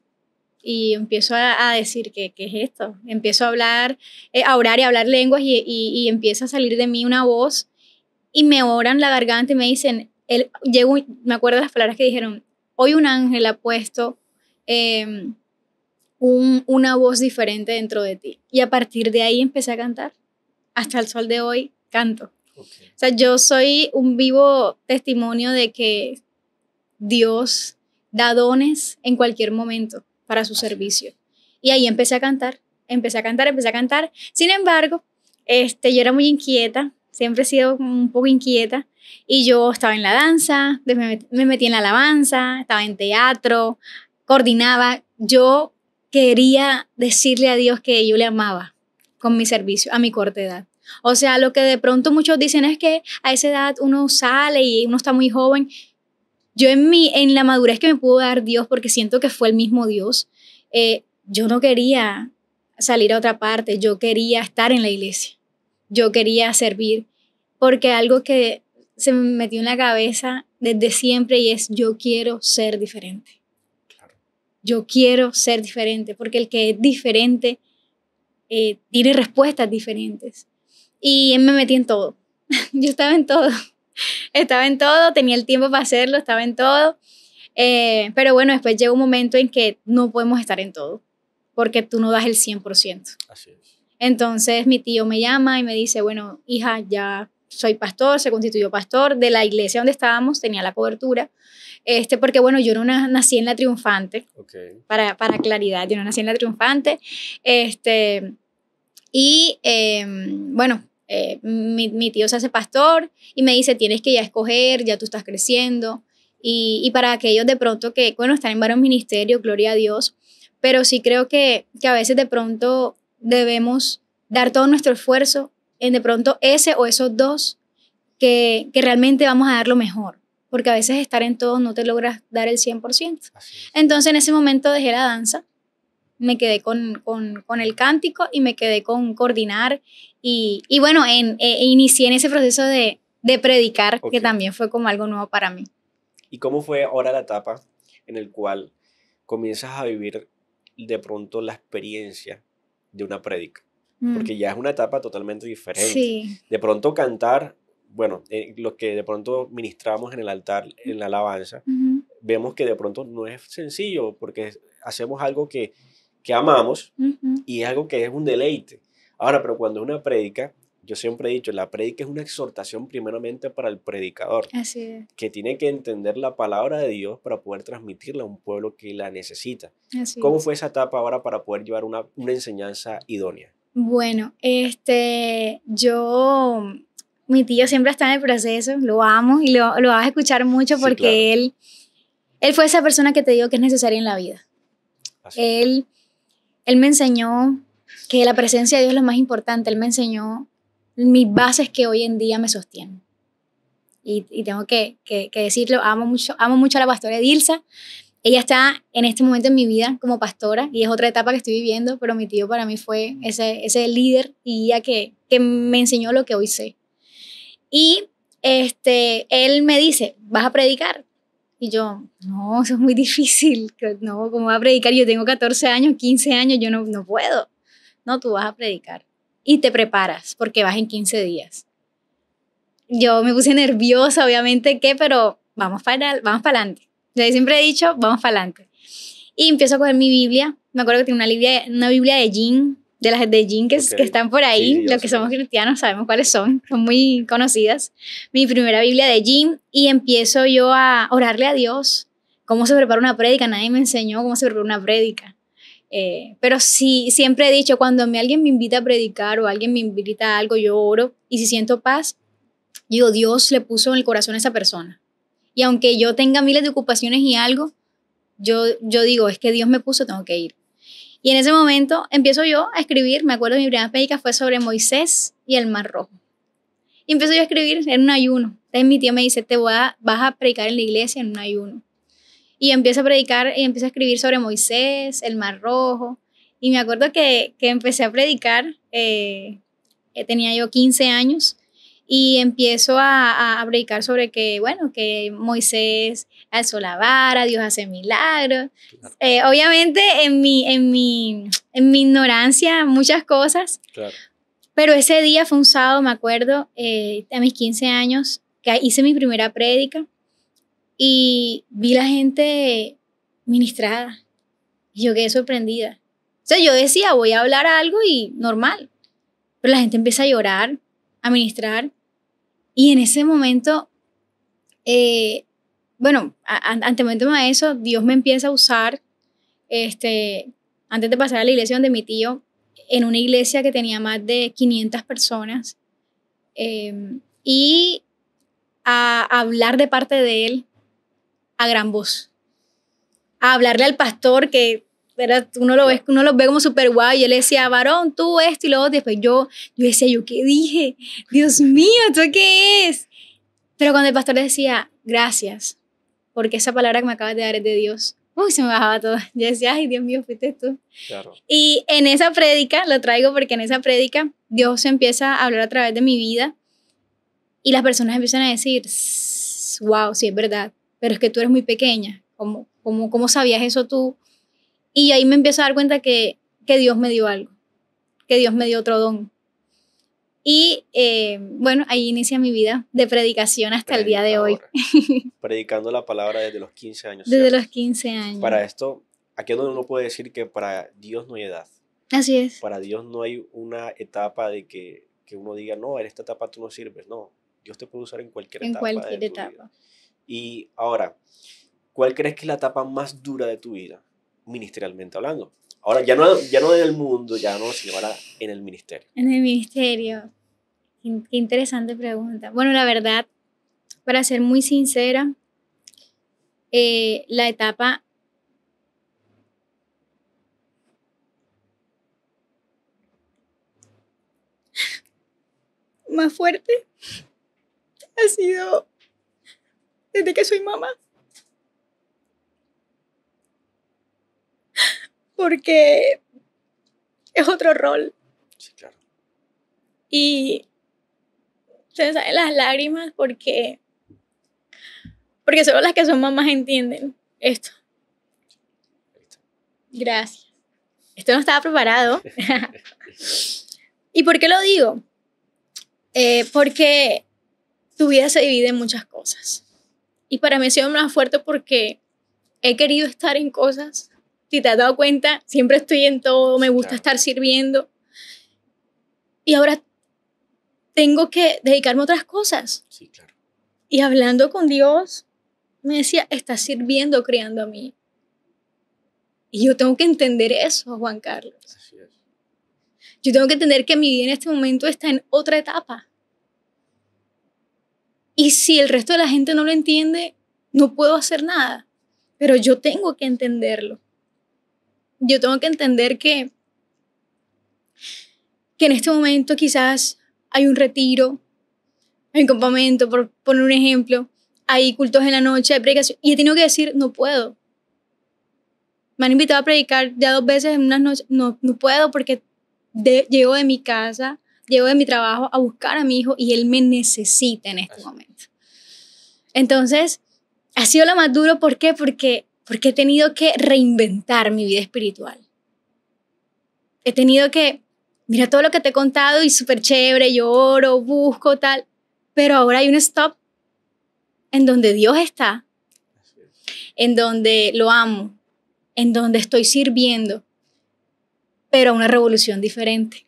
empiezo a decir, ¿qué es esto? Empiezo a hablar, a orar y a hablar lenguas y empieza a salir de mí una voz y me oran la garganta y me dicen, me acuerdo de las palabras que dijeron, hoy un ángel ha puesto una voz diferente dentro de ti. Y a partir de ahí empecé a cantar. Hasta el sol de hoy canto. Okay. O sea, yo soy un vivo testimonio de que Dios da dones en cualquier momento para su servicio. Y ahí empecé a cantar. Sin embargo, yo era muy inquieta, siempre he sido un poco inquieta. Y yo estaba en la danza, me metí en la alabanza, estaba en teatro, coordinaba. Yo quería decirle a Dios que yo le amaba con mi servicio a mi corta edad. O sea, lo que de pronto muchos dicen es que a esa edad uno sale y uno está muy joven. Yo en la madurez que me pudo dar Dios, porque siento que fue el mismo Dios, yo no quería salir a otra parte, yo quería estar en la iglesia, yo quería servir, porque algo que se me metió en la cabeza desde siempre y es yo quiero ser diferente. Claro. Yo quiero ser diferente, porque el que es diferente tiene respuestas diferentes. Y me metí en todo, yo estaba en todo. Estaba en todo, tenía el tiempo para hacerlo, estaba en todo. Pero bueno, después llega un momento en que no podemos estar en todo, porque tú no das el 100%. Así es. Entonces mi tío me llama y me dice, bueno, hija, ya soy pastor, se constituyó pastor de la iglesia donde estábamos, tenía la cobertura. Porque bueno, yo no nací en la Triunfante, okay. para claridad, yo no nací en la Triunfante. Bueno, mi tío se hace pastor y me dice, tienes que ya escoger, ya tú estás creciendo. Y para aquellos de pronto que, bueno, están en varios ministerios, gloria a Dios, pero sí creo que a veces de pronto debemos dar todo nuestro esfuerzo en de pronto ese o esos dos que realmente vamos a dar lo mejor, porque a veces estar en todo no te logras dar el 100%. Entonces en ese momento dejé la danza, me quedé con el cántico y me quedé con coordinar y bueno, inicié en ese proceso de predicar, okay. Que también fue como algo nuevo para mí. ¿Y cómo fue ahora la etapa en la cual comienzas a vivir de pronto la experiencia de una prédica? Porque ya es una etapa totalmente diferente. Sí. De pronto cantar, bueno, lo que de pronto ministramos en el altar, en la alabanza, vemos que de pronto no es sencillo porque hacemos algo que amamos y es algo que es un deleite. Ahora, pero cuando es una prédica, yo siempre he dicho, la prédica es una exhortación primeramente para el predicador. Así es. Que tiene que entender la palabra de Dios para poder transmitirla a un pueblo que la necesita. Así ¿Cómo es. fue esa etapa ahora para poder llevar una enseñanza idónea? Bueno, mi tío siempre está en el proceso, lo amo y lo vas a escuchar mucho porque sí, claro. él fue esa persona que te digo que es necesaria en la vida. Él me enseñó que la presencia de Dios es lo más importante. Él me enseñó mis bases que hoy en día me sostienen. Y tengo que decirlo, amo mucho a la pastora Edilza. Ella está en este momento en mi vida como pastora y es otra etapa que estoy viviendo, pero mi tío para mí fue ese líder y guía que me enseñó lo que hoy sé. Y él me dice, ¿vas a predicar? Y yo, no, eso es muy difícil. No, ¿cómo voy a predicar? Yo tengo 14 años, 15 años, yo no puedo. No, tú vas a predicar. Y te preparas, porque vas en 15 días. Yo me puse nerviosa, obviamente, pero vamos para adelante. Yo siempre he dicho, vamos para adelante. Y empiezo a coger mi Biblia. Me acuerdo que tenía una Biblia de Jean, de las de Jean que están por ahí. Sí, los que somos cristianos sabemos cuáles son muy conocidas. Mi primera Biblia de Jean, y empiezo yo a orarle a Dios. ¿Cómo se prepara una prédica? Nadie me enseñó cómo se prepara una prédica. Pero sí, siempre he dicho, cuando alguien me invita a predicar o alguien me invita a algo, yo oro, y si siento paz, digo, Dios le puso en el corazón a esa persona. Y aunque yo tenga miles de ocupaciones y algo, yo digo, es que Dios me puso, tengo que ir. Y en ese momento empiezo yo a escribir. Me acuerdo, mi primera prédica fue sobre Moisés y el Mar Rojo. Y empiezo yo a escribir en un ayuno. Entonces mi tío me dice, vas a predicar en la iglesia en un ayuno. Y empiezo a predicar y empiezo a escribir sobre Moisés, el Mar Rojo. Y me acuerdo que empecé a predicar, tenía yo 15 años, y empiezo a predicar sobre que Moisés alzó la vara, Dios hace milagros. Claro. Obviamente en mi ignorancia, muchas cosas. Claro. Pero ese día fue un sábado, me acuerdo, a mis 15 años, que hice mi primera prédica y vi la gente ministrada. Y yo quedé sorprendida. O sea, yo decía, voy a hablar algo y normal. Pero la gente empieza a llorar, a ministrar. Y en ese momento, anteménteme a eso, Dios me empieza a usar, antes de pasar a la iglesia donde mi tío, en una iglesia que tenía más de 500 personas, y a hablar de parte de él a gran voz, a hablarle al pastor que uno lo ve como súper guau, y él le decía, varón, tú esto y lo otro. Después yo decía, ¿yo qué dije? Dios mío, ¿esto qué es? Pero cuando el pastor le decía, gracias, porque esa palabra que me acabas de dar es de Dios, se me bajaba todo. Yo decía, ay, Dios mío, fuiste tú. Claro. Y en esa prédica, lo traigo porque en esa prédica Dios empieza a hablar a través de mi vida, y las personas empiezan a decir, wow, sí es verdad, pero es que tú eres muy pequeña. ¿Cómo sabías eso tú? Y ahí me empiezo a dar cuenta que Dios me dio algo, que Dios me dio otro don. Y ahí inicia mi vida de predicación hasta el día de hoy. Predicando la palabra desde los 15 años. Desde los 15 años. Para esto, aquí es donde uno puede decir que para Dios no hay edad. Así es. Para Dios no hay una etapa de que uno diga, no, en esta etapa tú no sirves. No, Dios te puede usar en cualquier etapa. En cualquier etapa. Y ahora, ¿cuál crees que es la etapa más dura de tu vida? Ministerialmente hablando. Ahora, ya no en el mundo, sino ahora en el ministerio. En el ministerio. Qué interesante pregunta. Bueno, la verdad, para ser muy sincera, la etapa más fuerte ha sido desde que soy mamá. Porque es otro rol. Sí, claro. Y se me salen las lágrimas porque solo las que son mamás entienden esto. Gracias. Esto no estaba preparado. ¿Y por qué lo digo? Porque tu vida se divide en muchas cosas. Y para mí ha sido más fuerte porque he querido estar en cosas. Si te has dado cuenta, siempre estoy en todo, me gusta estar sirviendo. Y ahora tengo que dedicarme a otras cosas. Sí, claro. Y hablando con Dios, me decía, estás sirviendo, criando a mí. Y yo tengo que entender eso, Juan Carlos. Así es. Yo tengo que entender que mi vida en este momento está en otra etapa. Y si el resto de la gente no lo entiende, no puedo hacer nada. Pero yo tengo que entenderlo. Yo tengo que entender que en este momento quizás hay un retiro, hay un campamento, por poner un ejemplo, hay cultos en la noche, hay predicación, y he tenido que decir, no puedo. Me han invitado a predicar ya 2 veces en unas noches, no puedo porque llego de mi casa, llego de mi trabajo a buscar a mi hijo y él me necesita en este momento. Entonces, ha sido lo más duro. ¿Por qué? Porque he tenido que reinventar mi vida espiritual. He tenido que, mira todo lo que te he contado y súper chévere, yo oro, busco, tal, pero ahora hay un stop en donde Dios está, en donde lo amo, en donde estoy sirviendo, pero a una revolución diferente,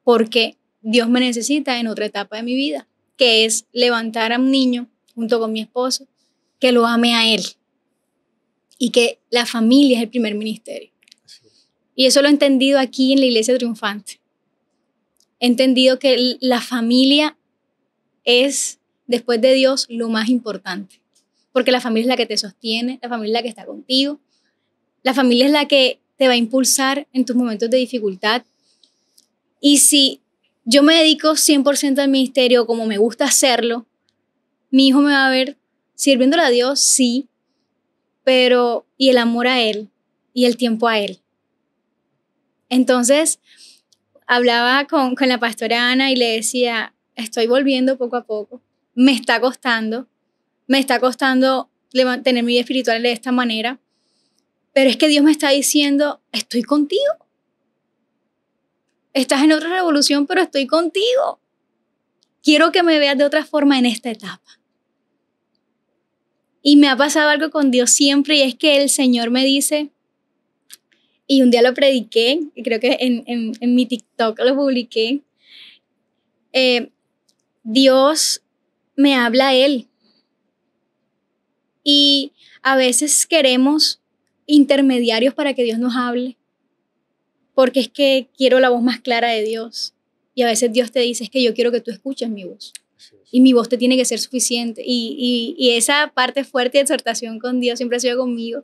porque Dios me necesita en otra etapa de mi vida, que es levantar a un niño junto con mi esposo, que lo ame a él y que la familia es el primer ministerio. Y eso lo he entendido aquí en la Iglesia Triunfante. He entendido que la familia es, después de Dios, lo más importante. Porque la familia es la que te sostiene, la familia es la que está contigo, la familia es la que te va a impulsar en tus momentos de dificultad. Y si yo me dedico 100% al ministerio como me gusta hacerlo, mi hijo me va a ver sirviéndole a Dios, sí, pero y el amor a Él y el tiempo a Él. Entonces, hablaba con la pastora Ana y le decía, estoy volviendo poco a poco, me está costando tener mi vida espiritual de esta manera, pero es que Dios me está diciendo, estoy contigo. Estás en otra revolución, pero estoy contigo. Quiero que me veas de otra forma en esta etapa. Y me ha pasado algo con Dios siempre, y es que el Señor me dice, y un día lo prediqué, y creo que en mi TikTok lo publiqué, Dios me habla a Él. Y a veces queremos intermediarios para que Dios nos hable, porque es que quiero la voz más clara de Dios. Y a veces Dios te dice, es que yo quiero que tú escuches mi voz. Y mi voz te tiene que ser suficiente. Y esa parte fuerte de exhortación con Dios siempre ha sido conmigo,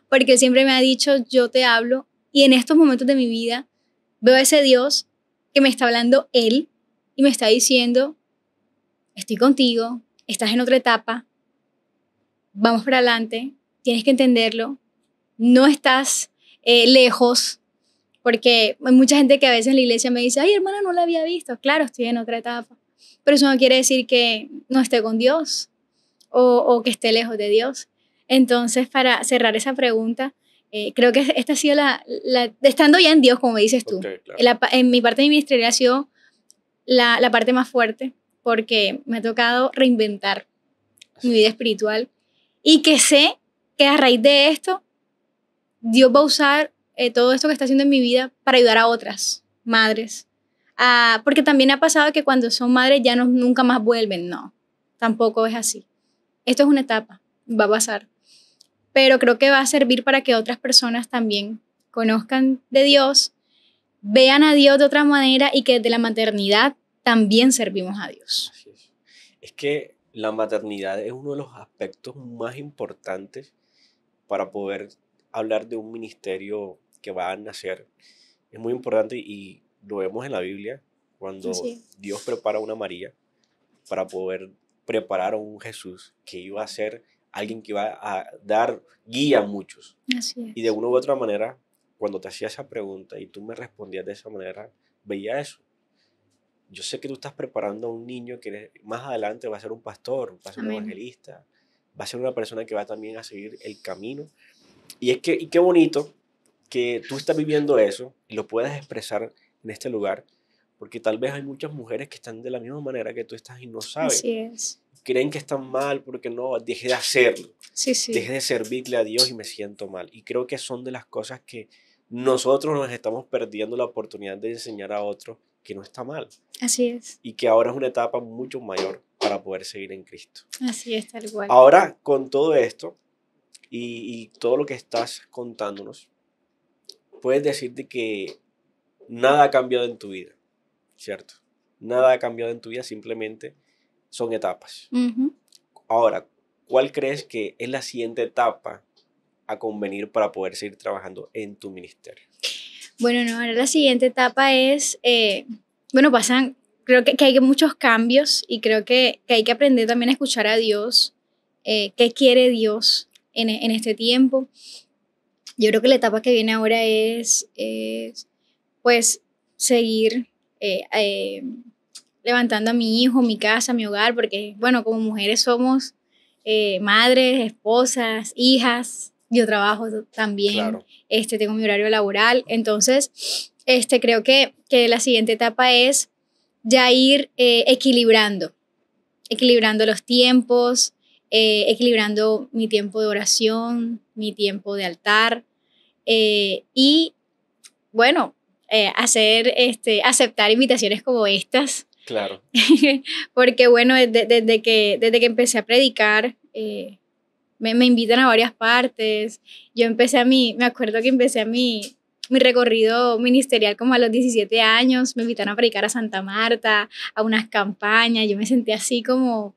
porque Él siempre me ha dicho, yo te hablo. Y en estos momentos de mi vida veo a ese Dios que me está hablando Él y me está diciendo, estoy contigo, estás en otra etapa, vamos para adelante, tienes que entenderlo, no estás lejos, porque hay mucha gente que a veces en la iglesia me dice, ay hermana, no la había visto, claro, estoy en otra etapa, pero eso no quiere decir que no esté con Dios o que esté lejos de Dios. Entonces, para cerrar esa pregunta, creo que esta ha sido estando ya en Dios, como dices tú, Okay, claro. en mi parte de ministerial ha sido la parte más fuerte, porque me ha tocado reinventar mi vida espiritual y que sé que a raíz de esto, Dios va a usar todo esto que está haciendo en mi vida para ayudar a otras madres. Porque también ha pasado que cuando son madres ya nunca más vuelven. No, tampoco es así. Esto es una etapa, va a pasar. Pero creo que va a servir para que otras personas también conozcan de Dios, vean a Dios de otra manera y que desde la maternidad también servimos a Dios. Así es. Es que la maternidad es uno de los aspectos más importantes para poder hablar de un ministerio que va a nacer. Es muy importante y lo vemos en la Biblia cuando Dios prepara a una María para poder preparar a un Jesús que iba a ser alguien que iba a dar guía a muchos. Así es. Y de una u otra manera, cuando te hacía esa pregunta y tú me respondías de esa manera, veía eso. Yo sé que tú estás preparando a un niño que más adelante va a ser un pastor, va a ser un evangelista, va a ser una persona que va también a seguir el camino. Y qué bonito que tú estás viviendo eso y lo puedas expresar en este lugar, porque tal vez hay muchas mujeres que están de la misma manera que tú estás y no saben. Así es. Creen que están mal porque no, dejé de hacerlo. Sí, sí. Dejé de servirle a Dios y me siento mal. Y creo que son de las cosas que nosotros nos estamos perdiendo la oportunidad de enseñar a otros que no está mal. Así es. Y que ahora es una etapa mucho mayor para poder seguir en Cristo. Así es, tal cual. Ahora, con todo esto y todo lo que estás contándonos, puedes decirte que nada ha cambiado en tu vida, ¿cierto? Nada ha cambiado en tu vida, simplemente son etapas. Uh-huh. Ahora, ¿cuál crees que es la siguiente etapa a convenir para poder seguir trabajando en tu ministerio? Bueno, no, ahora la siguiente etapa es, creo que hay muchos cambios y creo que hay que aprender también a escuchar a Dios, qué quiere Dios en este tiempo. Yo creo que la etapa que viene ahora es pues, seguir levantando a mi hijo, mi casa, mi hogar, porque, bueno, como mujeres somos madres, esposas, hijas. Yo trabajo también, Claro. Tengo mi horario laboral. Entonces, creo que la siguiente etapa es ya ir equilibrando los tiempos, equilibrando mi tiempo de oración, mi tiempo de altar, y bueno, aceptar invitaciones como estas. Claro. Porque bueno, desde que empecé a predicar, me invitan a varias partes. Me acuerdo que empecé mi recorrido ministerial como a los 17 años, me invitaron a predicar a Santa Marta, a unas campañas. Yo me sentí así como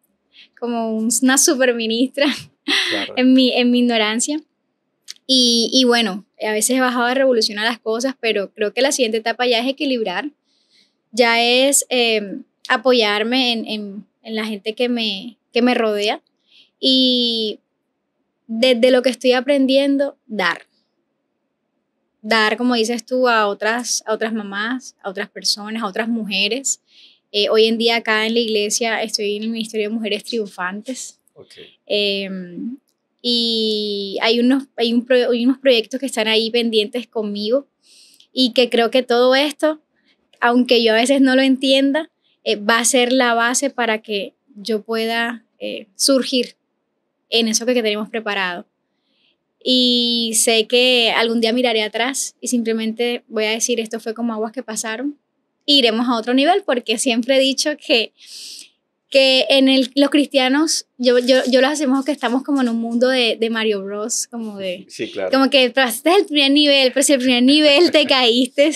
una super ministra. Claro. en mi ignorancia. Y bueno, a veces he bajado de revolución a las cosas, pero creo que la siguiente etapa ya es equilibrar, ya es apoyarme en la gente que me rodea, y desde lo que estoy aprendiendo, dar, como dices tú, a otras mamás, a otras personas, a otras mujeres. Hoy en día acá en la iglesia estoy en el Ministerio de Mujeres Triunfantes. Okay. Y hay unos proyectos que están ahí pendientes conmigo, y que creo que todo esto, aunque yo a veces no lo entienda, va a ser la base para que yo pueda surgir en eso que tenemos preparado. Y sé que algún día miraré atrás y simplemente voy a decir, esto fue como aguas que pasaron, e iremos a otro nivel, porque siempre he dicho que los cristianos, yo los hacemos que estamos como en un mundo de Mario Bros, como de... Sí, claro. Como que pasaste el primer nivel, pero si el primer nivel te caíste,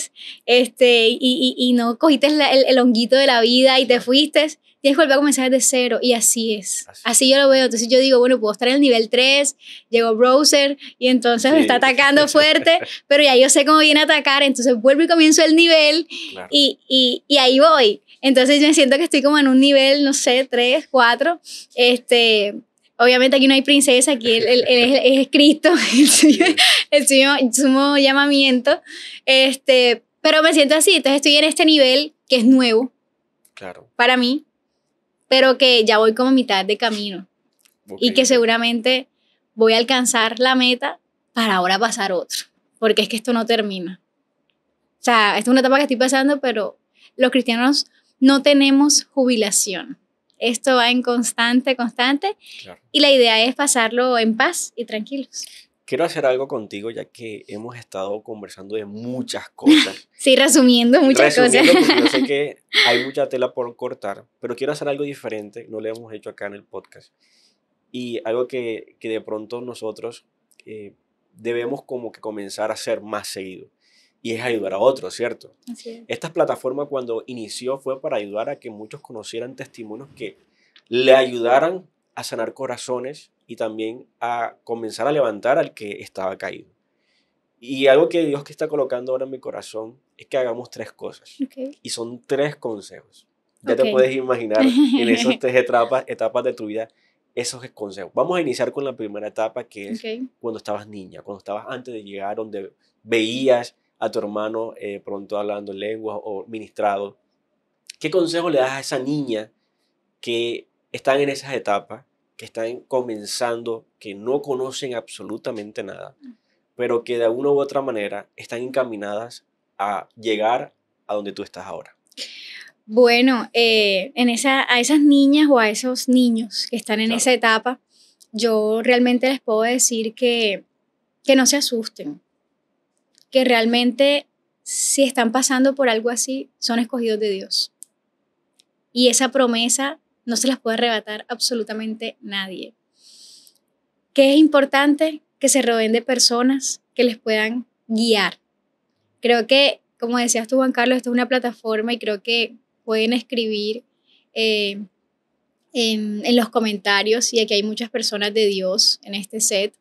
y no cogiste el honguito de la vida y te fuiste, tienes que volver a comenzar desde cero, y así es. Así yo lo veo. Entonces yo digo, bueno, puedo estar en el nivel 3, llegó Browser y entonces me está atacando fuerte, pero ya yo sé cómo viene a atacar, entonces vuelvo y comienzo el nivel, claro. y ahí voy. Entonces me siento que estoy como en un nivel, no sé, 3, 4. Obviamente aquí no hay princesa, aquí es Cristo, el sumo llamamiento. Pero me siento así, entonces estoy en este nivel que es nuevo, claro, para mí, pero que ya voy como a mitad de camino. Okay. Y que seguramente voy a alcanzar la meta para ahora pasar otro, porque es que esto no termina. O sea, esta es una etapa que estoy pasando, pero los cristianos no tenemos jubilación. Esto va en constante, claro. Y la idea es pasarlo en paz y tranquilos. Quiero hacer algo contigo, ya que hemos estado conversando de muchas cosas. Sí, resumiendo muchas cosas. Porque yo sé que hay mucha tela por cortar, pero quiero hacer algo diferente, no lo hemos hecho acá en el podcast. Y algo que de pronto nosotros debemos como que comenzar a hacer más seguido. Y es ayudar a otros, ¿cierto? Así es. Esta plataforma, cuando inició, fue para ayudar a que muchos conocieran testimonios que le ayudaran a sanar corazones y también a comenzar a levantar al que estaba caído. Y algo que Dios que está colocando ahora en mi corazón es que hagamos 3 cosas. Okay. Y son 3 consejos. Ya te puedes imaginar en esas 3 etapas de tu vida esos consejos. Vamos a iniciar con la primera etapa, que es cuando estabas niña, cuando estabas antes de llegar, donde veías a tu hermano pronto hablando en lenguas o ministrado. ¿Qué consejo le das a esa niña que están en esas etapas, que están comenzando, que no conocen absolutamente nada, pero que de alguna u otra manera están encaminadas a llegar a donde tú estás ahora? Bueno, a esas niñas o a esos niños que están en esa etapa, yo realmente les puedo decir que no se asusten, que realmente si están pasando por algo así, son escogidos de Dios. Y esa promesa no se las puede arrebatar absolutamente nadie. Que es importante que se rodeen de personas que les puedan guiar. Creo que, como decías tú, Juan Carlos, esto es una plataforma y creo que pueden escribir en los comentarios, y aquí hay muchas personas de Dios en este set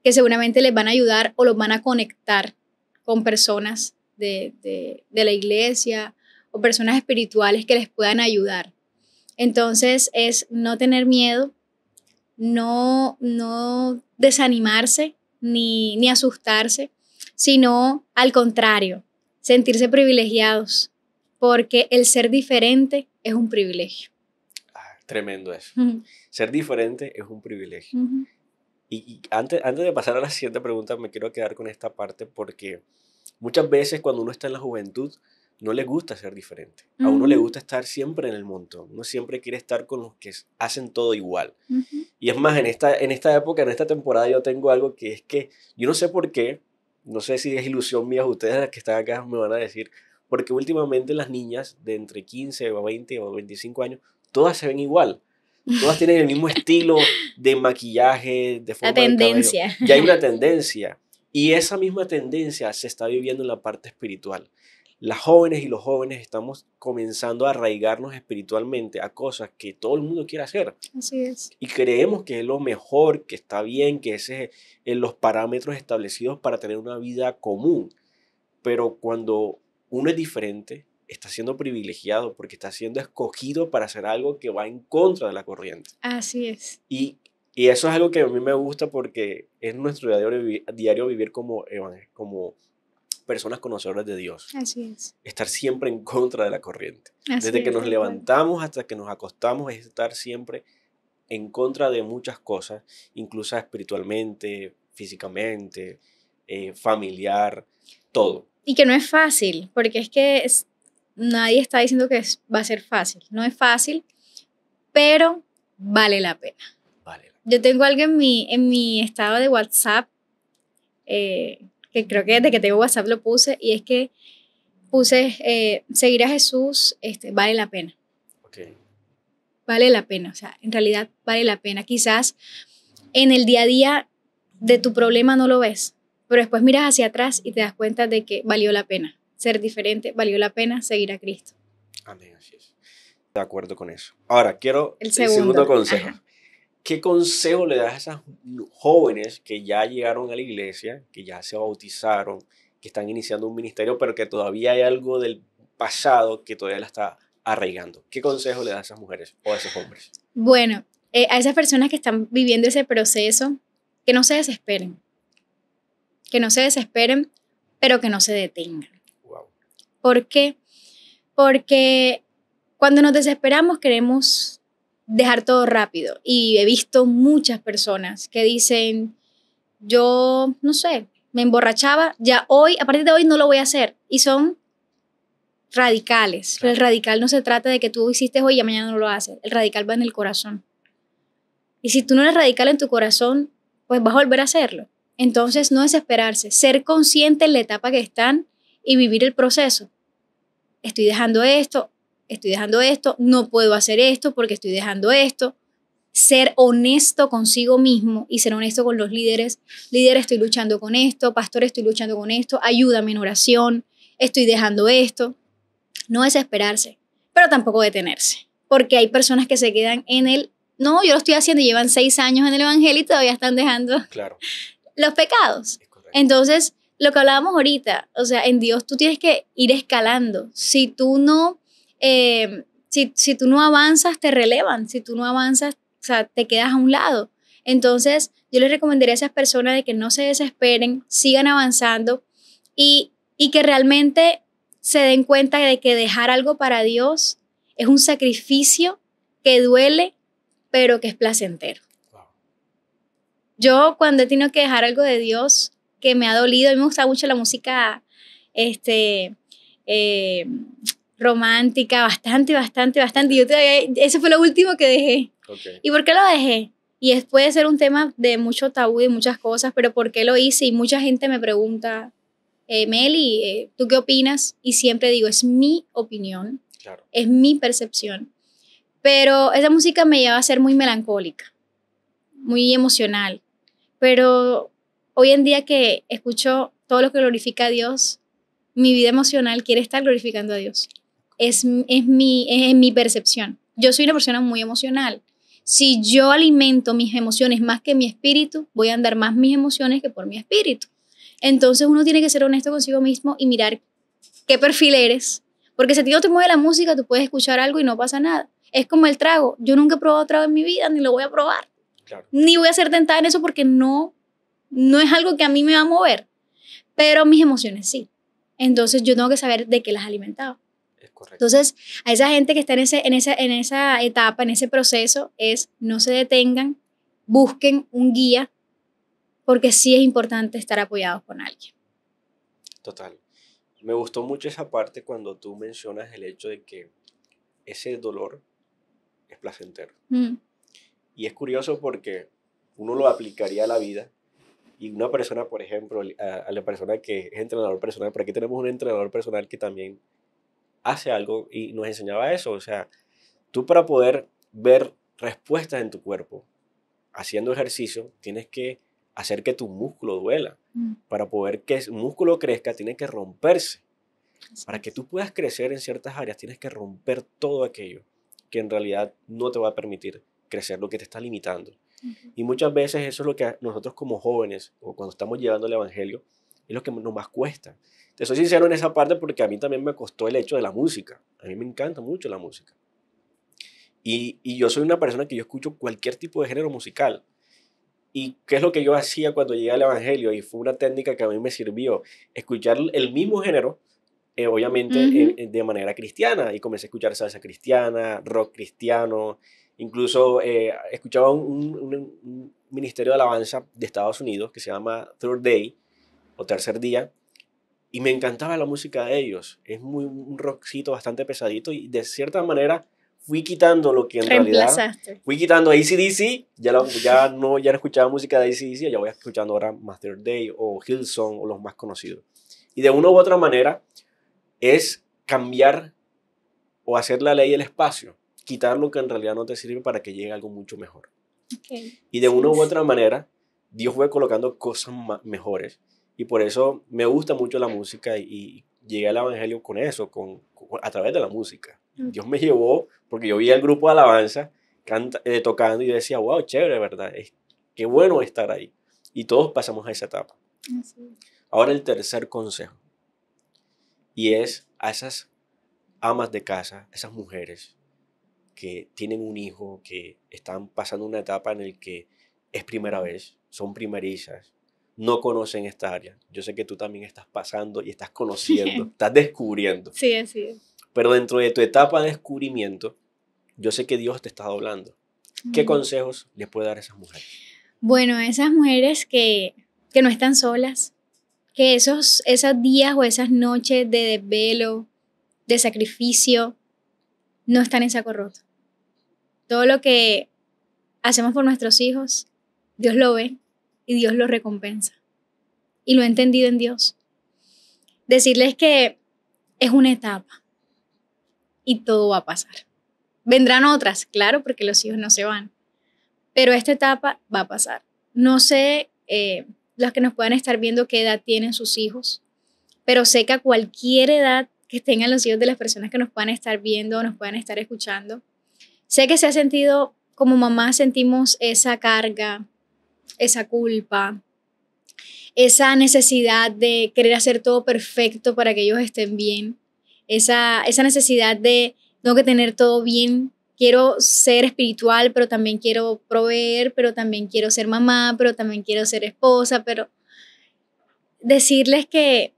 que seguramente les van a ayudar o los van a conectar con personas de la iglesia o personas espirituales que les puedan ayudar. Entonces es no tener miedo, no desanimarse ni asustarse, sino al contrario, sentirse privilegiados, porque el ser diferente es un privilegio. Tremendo eso. Ujú, Ser diferente es un privilegio. ujú, Y antes de pasar a la siguiente pregunta, me quiero quedar con esta parte porque muchas veces cuando uno está en la juventud, no le gusta ser diferente. A uno le ujú, gusta estar siempre en el montón. Uno siempre quiere estar con los que hacen todo igual. ujú. Y es más, en esta época, en esta temporada, yo tengo algo que es que yo no sé por qué, no sé si es ilusión mía, ustedes las que están acá me van a decir, porque últimamente las niñas de entre 15 o 20 o 25 años, todas se ven igual. Todas tienen el mismo estilo de maquillaje, de La forma del cabello. tendencia. Ya hay una tendencia. Y esa misma tendencia se está viviendo en la parte espiritual. Las jóvenes y los jóvenes estamos comenzando a arraigarnos espiritualmente a cosas que todo el mundo quiere hacer. Así es. Y creemos que es lo mejor, que está bien, que ese es los parámetros establecidos para tener una vida común. Pero cuando uno es diferente, está siendo privilegiado porque está siendo escogido para hacer algo que va en contra de la corriente. Así es. Y eso es algo que a mí me gusta porque es nuestro diario vivir como personas conocedoras de Dios. Así es. Estar siempre en contra de la corriente. Así Desde que es, nos tal cual. levantamos hasta que nos acostamos es estar siempre en contra de muchas cosas, incluso espiritualmente, físicamente, familiar, todo. Y que no es fácil, porque es que nadie está diciendo que va a ser fácil. No es fácil, pero vale la pena. Vale. Yo tengo algo en mi estado de WhatsApp, que creo que desde que tengo WhatsApp lo puse, y es que puse, seguir a Jesús, vale la pena. Ok. Vale la pena, o sea, en realidad vale la pena. Quizás en el día a día de tu problema no lo ves, pero después miras hacia atrás y te das cuenta de que valió la pena ser diferente, valió la pena seguir a Cristo. Amén, así es. De acuerdo con eso. Ahora, quiero El el segundo segundo, consejo. ajá. ¿Qué consejo le das a esas jóvenes que ya llegaron a la iglesia, que ya se bautizaron, que están iniciando un ministerio, pero que todavía hay algo del pasado que todavía la está arraigando? ¿Qué consejo le das a esas mujeres o a esos hombres? Bueno, a esas personas que están viviendo ese proceso, que no se desesperen, pero que no se detengan. Wow. ¿Por qué? Porque cuando nos desesperamos queremos dejar todo rápido. Y he visto muchas personas que dicen, yo, no sé, me emborrachaba, ya hoy, a partir de hoy no lo voy a hacer. Y son radicales. Pero el radical no se trata de que tú hiciste hoy y ya mañana no lo haces. El radical va en el corazón. Y si tú no eres radical en tu corazón, pues vas a volver a hacerlo. Entonces, no desesperarse, ser consciente en la etapa que están y vivir el proceso. Estoy dejando esto, no puedo hacer esto porque estoy dejando esto. Ser honesto consigo mismo y ser honesto con los líderes. Líder, estoy luchando con esto, pastor, estoy luchando con esto, ayúdame en oración, estoy dejando esto. No desesperarse, pero tampoco detenerse, porque hay personas que se quedan en el, no, yo lo estoy haciendo y llevan 6 años en el evangelio y todavía están dejando Claro, los pecados. es correcto. Entonces, lo que hablábamos ahorita, o sea, en Dios tú tienes que ir escalando. Si tú no, si tú no avanzas, te relevan. Si tú no avanzas, o sea, te quedas a un lado. Entonces, yo les recomendaría a esas personas de que no se desesperen, sigan avanzando y que realmente se den cuenta de que dejar algo para Dios es un sacrificio que duele, pero que es placentero. Wow. Yo cuando he tenido que dejar algo de Dios que me ha dolido, a mí me gusta mucho la música romántica, bastante. Y yo todavía, eso fue lo último que dejé. Okay. ¿Y por qué lo dejé? Y puede ser un tema de mucho tabú y muchas cosas, pero ¿por qué lo hice? Y mucha gente me pregunta, Meli, ¿tú qué opinas? Y siempre digo, es mi opinión, Claro. es mi percepción. Pero esa música me lleva a ser muy melancólica, muy emocional. Pero hoy en día que escucho todo lo que glorifica a Dios, mi vida emocional quiere estar glorificando a Dios. Es mi percepción. Yo soy una persona muy emocional. Si yo alimento mis emociones más que mi espíritu, voy a andar más mis emociones que por mi espíritu. Entonces uno tiene que ser honesto consigo mismo y mirar qué perfil eres. Porque si a ti no te mueve la música, tú puedes escuchar algo y no pasa nada. Es como el trago. Yo nunca he probado trago en mi vida, ni lo voy a probar. Claro. Ni voy a ser tentada en eso porque no es algo que a mí me va a mover. Pero mis emociones sí. Entonces yo tengo que saber de qué las he alimentado. Correcto. Entonces, a esa gente que está en esa etapa, en ese proceso, no se detengan, busquen un guía, porque sí es importante estar apoyados con alguien. Total. Me gustó mucho esa parte cuando tú mencionas el hecho de que ese dolor es placentero. Y es curioso porque uno lo aplicaría a la vida y una persona, por ejemplo, a la persona que es entrenador personal, por aquí tenemos un entrenador personal que también hace algo y nos enseñaba eso. O sea, tú para poder ver respuestas en tu cuerpo haciendo ejercicio, tienes que hacer que tu músculo duela. Para poder que el músculo crezca, tiene que romperse. Para que tú puedas crecer en ciertas áreas, tienes que romper todo aquello que en realidad no te va a permitir crecer, lo que te está limitando. Y muchas veces eso es lo que nosotros como jóvenes, o cuando estamos llevando el evangelio, es lo que nos más cuesta. Te soy sincero en esa parte porque a mí también me costó el hecho de la música. A mí me encanta mucho la música. Y yo soy una persona que yo escucho cualquier tipo de género musical. ¿Y qué es lo que yo hacía cuando llegué al evangelio? Y fue una técnica que a mí me sirvió. Escuchar el mismo género, obviamente de manera cristiana. Y comencé a escuchar salsa cristiana, rock cristiano. Incluso escuchaba un ministerio de alabanza de Estados Unidos que se llama Third Day o Tercer Día. Y me encantaba la música de ellos. Es un rockcito bastante pesadito y de cierta manera fui quitando lo que en realidad... Fui quitando AC/DC, ya no escuchaba música de AC/DC, ya voy escuchando ahora Master Day o Hillsong o los más conocidos. Y de una u otra manera es cambiar o hacer la ley del espacio, quitar lo que en realidad no te sirve para que llegue algo mucho mejor. Y de una u otra manera Dios fue colocando cosas mejores. Y por eso me gusta mucho la música y llegué al evangelio con eso, a través de la música. Dios me llevó, porque yo vi el grupo de alabanza tocando y decía, wow, chévere, ¿verdad? Qué bueno estar ahí. Y todos pasamos a esa etapa. Ahora el tercer consejo. Y es a esas amas de casa, esas mujeres que tienen un hijo, que están pasando una etapa en la que es primera vez, son primerizas, no conocen esta área. Yo sé que tú también estás pasando y estás conociendo, estás descubriendo. Sí, así es. Pero dentro de tu etapa de descubrimiento, yo sé que Dios te está hablando. ¿Qué consejos les puede dar a esas mujeres? Bueno, esas mujeres que no están solas, que esos días o esas noches de desvelo, de sacrificio, no están en saco roto. Todo lo que hacemos por nuestros hijos, Dios lo ve y Dios lo recompensa. Y lo he entendido en Dios. Decirles que es una etapa y todo va a pasar. Vendrán otras, claro, porque los hijos no se van. Pero esta etapa va a pasar. No sé los que nos puedan estar viendo qué edad tienen sus hijos, pero sé que a cualquier edad que tengan los hijos de las personas que nos puedan estar viendo o nos puedan estar escuchando, sé que se ha sentido, como mamá sentimos esa carga, esa culpa, esa necesidad de querer hacer todo perfecto para que ellos estén bien, esa necesidad de tengo que tener todo bien, quiero ser espiritual, pero también quiero proveer, pero también quiero ser mamá, pero también quiero ser esposa, pero decirles que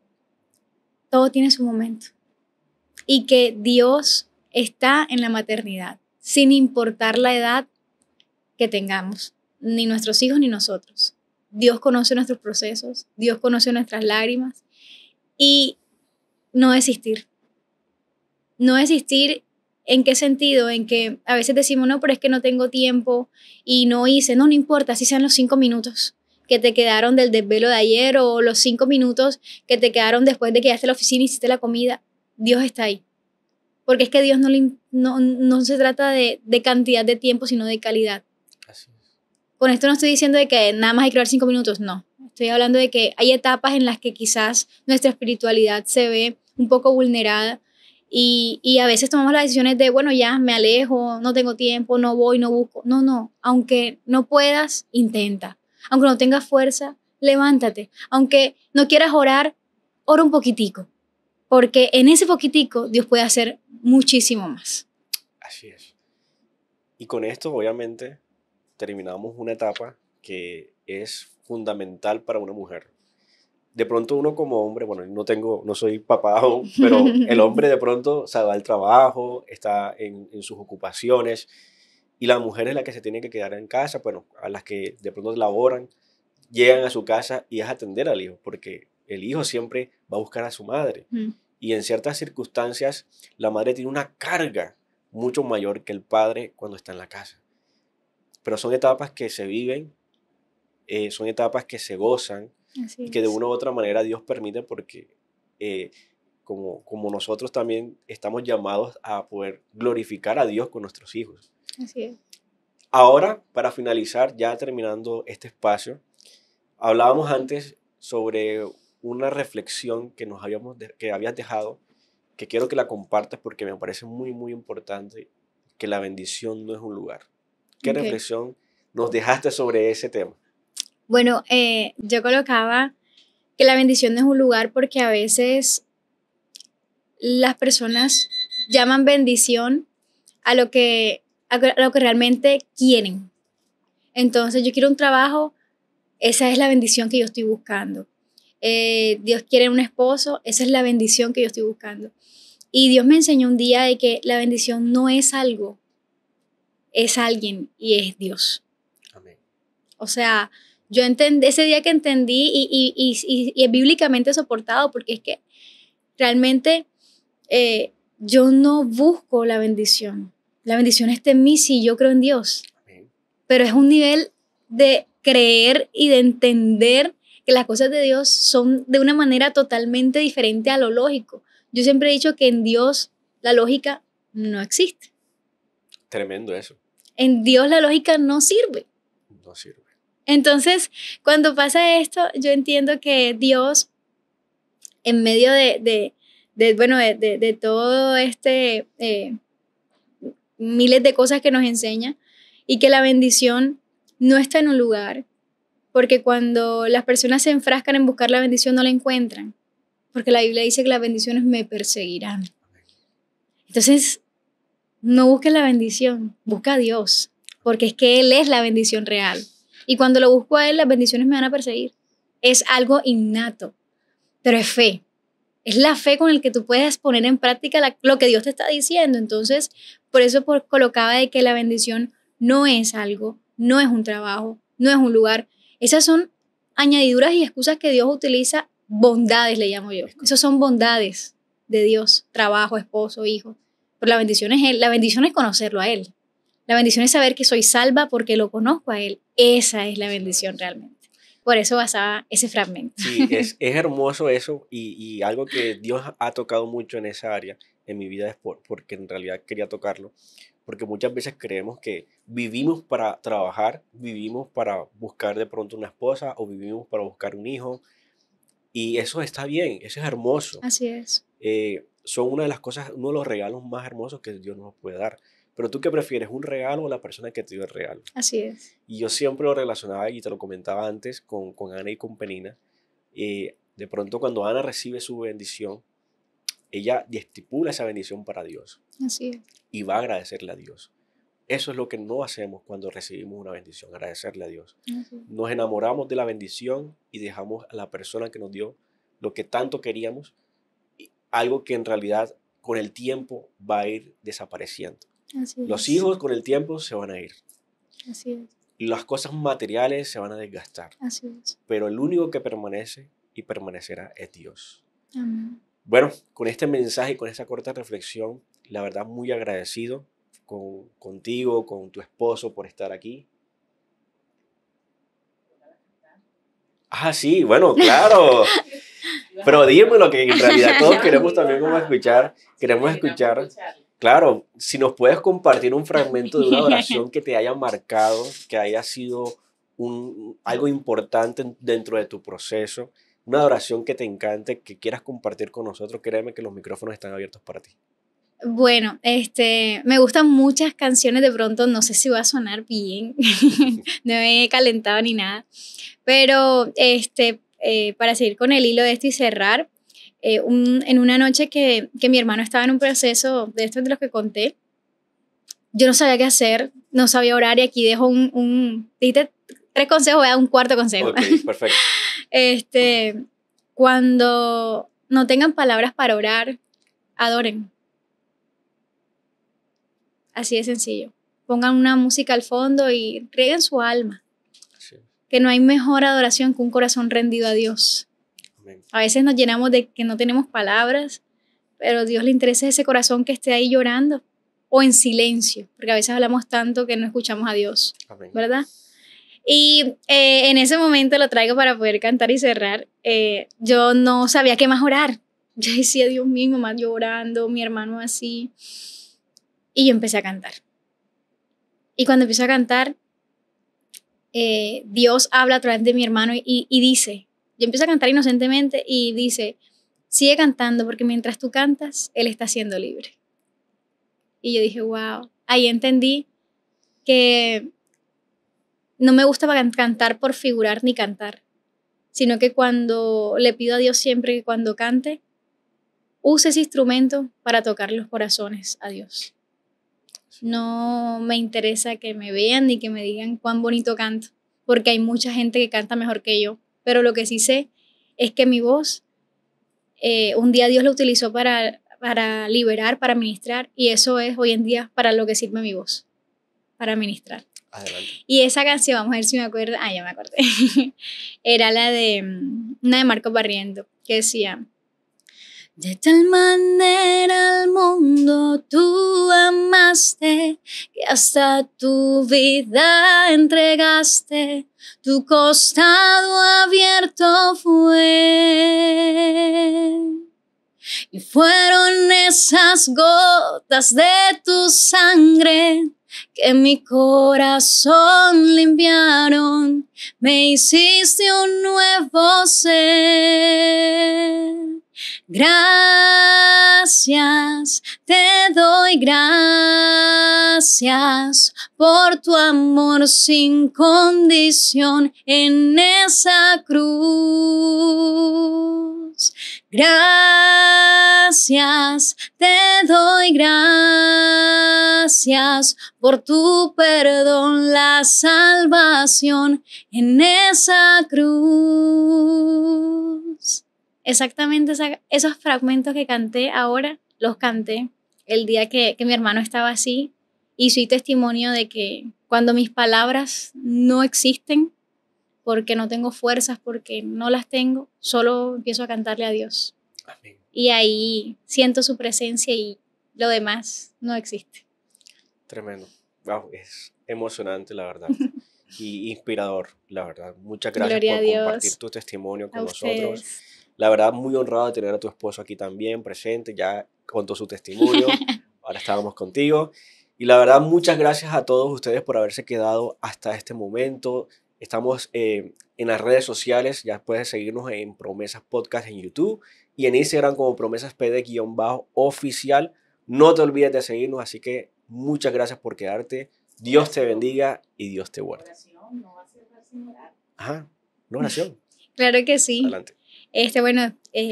todo tiene su momento y que Dios está en la maternidad, sin importar la edad que tengamos, ni nuestros hijos ni nosotros. Dios conoce nuestros procesos, Dios conoce nuestras lágrimas y no desistir. No desistir, ¿en qué sentido? En que a veces decimos, no, pero es que no tengo tiempo y no hice. No importa, si sean los 5 minutos que te quedaron del desvelo de ayer o los 5 minutos que te quedaron después de que llegaste a la oficina y hiciste la comida. Dios está ahí. Porque es que Dios no se trata de cantidad de tiempo, sino de calidad. Así es. Con esto no estoy diciendo de que nada más hay que durar 5 minutos, no. Estoy hablando de que hay etapas en las que quizás nuestra espiritualidad se ve un poco vulnerada y a veces tomamos las decisiones de, bueno, ya me alejo, no tengo tiempo, no voy, no busco. No, aunque no puedas, intenta. Aunque no tengas fuerza, levántate. Aunque no quieras orar, ora un poquitico. Porque en ese poquitico Dios puede hacer muchísimo más. Así es. Y con esto, obviamente, terminamos una etapa que es fundamental para una mujer. de pronto uno como hombre, bueno, no soy papá aún, pero el hombre de pronto se va al trabajo, está en sus ocupaciones, y la mujer es la que se tiene que quedar en casa, bueno, a las que de pronto laboran, llegan a su casa y es atender al hijo, porque el hijo siempre va a buscar a su madre. Y en ciertas circunstancias, la madre tiene una carga mucho mayor que el padre cuando está en la casa. Pero son etapas que se viven, son etapas que se gozan, Así y que de es. una u otra manera Dios permite porque como nosotros también estamos llamados a poder glorificar a Dios con nuestros hijos. Así es. Ahora, para finalizar, ya terminando este espacio, hablábamos antes sobre una reflexión que que habías dejado, que quiero que la compartas porque me parece muy, muy importante, que la bendición no es un lugar. ¿Qué Ok. reflexión nos dejaste sobre ese tema? Bueno, yo colocaba que la bendición no es un lugar porque a veces las personas llaman bendición a lo que realmente quieren. Entonces, yo quiero un trabajo, esa es la bendición que yo estoy buscando. Dios quiere un esposo, esa es la bendición que yo estoy buscando. Y Dios me enseñó un día de que la bendición no es algo, es alguien y es Dios. Amén. O sea, yo entendí, ese día que entendí y es bíblicamente soportado, porque es que realmente yo no busco la bendición. La bendición está en mí si yo creo en Dios. Amén. Pero es un nivel de creer y de entender que las cosas de Dios son de una manera totalmente diferente a lo lógico. Yo siempre he dicho que en Dios la lógica no existe. Tremendo eso. En Dios la lógica no sirve. No sirve. Entonces, cuando pasa esto, yo entiendo que Dios, en medio de todo este miles de cosas que nos enseña, y que la bendición no está en un lugar, porque cuando las personas se enfrascan en buscar la bendición no la encuentran, porque la Biblia dice que las bendiciones me perseguirán. Entonces, no busques la bendición, busca a Dios, porque es que Él es la bendición real. Y cuando lo busco a Él, las bendiciones me van a perseguir. Es algo innato, pero es fe. Es la fe con la que tú puedes poner en práctica lo que Dios te está diciendo. Entonces, por eso colocaba de que la bendición no es algo, no es un trabajo, no es un lugar. Esas son añadiduras y excusas que Dios utiliza, bondades le llamo yo. Esas son bondades de Dios, trabajo, esposo, hijo. Pero la bendición es Él, la bendición es conocerlo a Él. La bendición es saber que soy salva porque lo conozco a Él. Esa es la bendición realmente. Por eso basaba ese fragmento. Sí, es hermoso eso y algo que Dios ha tocado mucho en esa área en mi vida es porque en realidad quería tocarlo, porque muchas veces creemos que vivimos para trabajar, vivimos para buscar de pronto una esposa o vivimos para buscar un hijo y eso está bien, eso es hermoso. Así es. Son una de las cosas, uno de los regalos más hermosos que Dios nos puede dar. Pero tú qué prefieres, un regalo o la persona que te dio el regalo. Así es. Y yo siempre lo relacionaba, y te lo comentaba antes, con Ana y con Penina. De pronto cuando Ana recibe su bendición, ella estipula esa bendición para Dios Así es. y va a agradecerle a Dios. Eso es lo que no hacemos cuando recibimos una bendición, agradecerle a Dios. Así es. Nos enamoramos de la bendición y dejamos a la persona que nos dio lo que tanto queríamos, algo que en realidad con el tiempo va a ir desapareciendo. Así es. Los hijos con el tiempo se van a ir. Así es. Y las cosas materiales se van a desgastar. Así es. Pero el único que permanece y permanecerá es Dios. Amén. Bueno, con este mensaje y con esta corta reflexión, la verdad muy agradecido contigo, con tu esposo por estar aquí. Ah, sí, bueno, claro. Pero dime lo que en realidad todos queremos también como escuchar. Queremos escuchar. Claro, si nos puedes compartir un fragmento de una oración que te haya marcado, que haya sido algo importante dentro de tu proceso, una oración que te encante, que quieras compartir con nosotros, créeme que los micrófonos están abiertos para ti. Bueno, me gustan muchas canciones, de pronto no sé si va a sonar bien, no me he calentado ni nada, pero para seguir con el hilo de esto y cerrar, en una noche que mi hermano estaba en un proceso de estos de los que conté, yo no sabía qué hacer, no sabía orar y aquí dejo dijiste 3 consejos, voy a dar un cuarto consejo. Ok, perfecto. cuando no tengan palabras para orar, adoren. Así de sencillo. Pongan una música al fondo y rieguen su alma. Sí. Que no hay mejor adoración que un corazón rendido a Dios. Amén. A veces nos llenamos de que no tenemos palabras, pero a Dios le interesa ese corazón que esté ahí llorando o en silencio, porque a veces hablamos tanto que no escuchamos a Dios. Amén. ¿Verdad? Y en ese momento lo traigo para poder cantar y cerrar. Yo no sabía qué más orar. Yo decía, Dios mío, mi mamá llorando, mi hermano así. Y yo empecé a cantar. Y cuando empiezo a cantar, Dios habla a través de mi hermano y dice, yo empiezo a cantar inocentemente y dice, sigue cantando porque mientras tú cantas, Él está siendo libre. Y yo dije, wow. Ahí entendí que no me gusta cantar por figurar ni cantar, sino que cuando le pido a Dios siempre que cuando cante, use ese instrumento para tocar los corazones a Dios. No me interesa que me vean ni que me digan cuán bonito canto, porque hay mucha gente que canta mejor que yo, pero lo que sí sé es que mi voz, un día Dios la utilizó para liberar, para ministrar, y eso es hoy en día para lo que sirve mi voz, para ministrar. Adelante. Y esa canción, vamos a ver si me acuerdo, ya me acordé, era una de Marcos Barrientos, que decía: de tal manera al mundo tú amaste, que hasta tu vida entregaste, tu costado abierto fue. Y fueron esas gotas de tu sangre que mi corazón limpiaron, me hiciste un nuevo ser. Gracias, te doy gracias por tu amor sin condición en esa cruz. Gracias, te doy gracias por tu perdón, la salvación en esa cruz. Exactamente esos fragmentos que canté ahora, los canté el día que mi hermano estaba así, y soy testimonio de que cuando mis palabras no existen, porque no tengo fuerzas, porque no las tengo, solo empiezo a cantarle a Dios. Amén. Y ahí siento su presencia y lo demás no existe. Tremendo. Wow, es emocionante, la verdad. Y inspirador, la verdad. Muchas gracias por compartir tu testimonio con nosotros. La verdad, muy honrado de tener a tu esposo aquí también presente, ya contó su testimonio, ahora estábamos contigo. Y la verdad, muchas gracias a todos ustedes por haberse quedado hasta este momento. Estamos en las redes sociales, ya puedes seguirnos en Promesas Podcast en YouTube y en Instagram como promesaspd_oficial. No te olvides de seguirnos, así que muchas gracias por quedarte. Dios te bendiga y Dios te guarde. No va a cerrar sin orar. Ajá, una oración. Claro que sí. Adelante.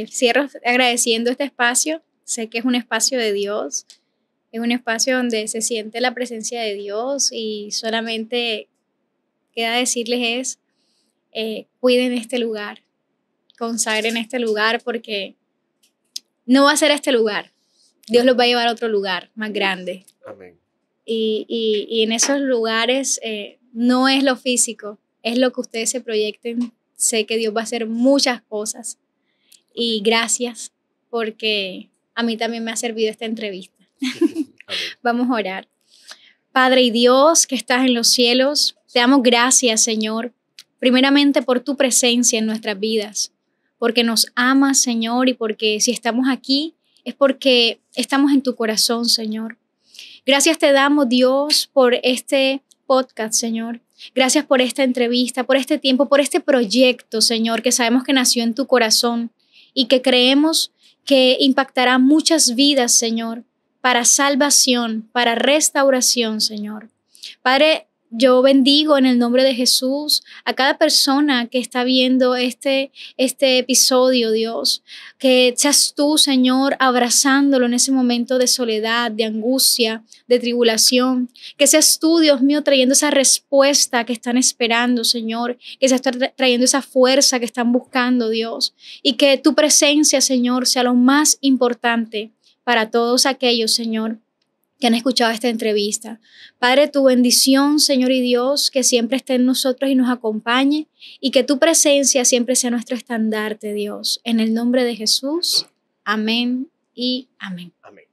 Cierro agradeciendo este espacio. Sé que es un espacio de Dios, es un espacio donde se siente la presencia de Dios y solamente queda decirles cuiden este lugar, consagren este lugar, porque no va a ser este lugar. Dios los va a llevar a otro lugar más grande. Amén. Y en esos lugares no es lo físico, es lo que ustedes se proyecten. Sé que Dios va a hacer muchas cosas y gracias porque a mí también me ha servido esta entrevista. Vamos a orar. Padre y Dios que estás en los cielos, te damos gracias, Señor, primeramente por tu presencia en nuestras vidas, porque nos amas, Señor, y porque si estamos aquí es porque estamos en tu corazón, Señor. Gracias te damos, Dios, por este podcast, Señor. Gracias por esta entrevista, por este tiempo, por este proyecto, Señor, que sabemos que nació en tu corazón y que creemos que impactará muchas vidas, Señor, para salvación, para restauración, Señor. Padre, Yo bendigo en el nombre de Jesús a cada persona que está viendo este episodio, Dios. Que seas tú, Señor, abrazándolo en ese momento de soledad, de angustia, de tribulación. Que seas tú, Dios mío, trayendo esa respuesta que están esperando, Señor. Que seas trayendo esa fuerza que están buscando, Dios. Y que tu presencia, Señor, sea lo más importante para todos aquellos, Señor, que han escuchado esta entrevista. Padre, tu bendición, Señor y Dios, que siempre esté en nosotros y nos acompañe, y que tu presencia siempre sea nuestro estandarte, Dios. En el nombre de Jesús, amén y amén. Amén.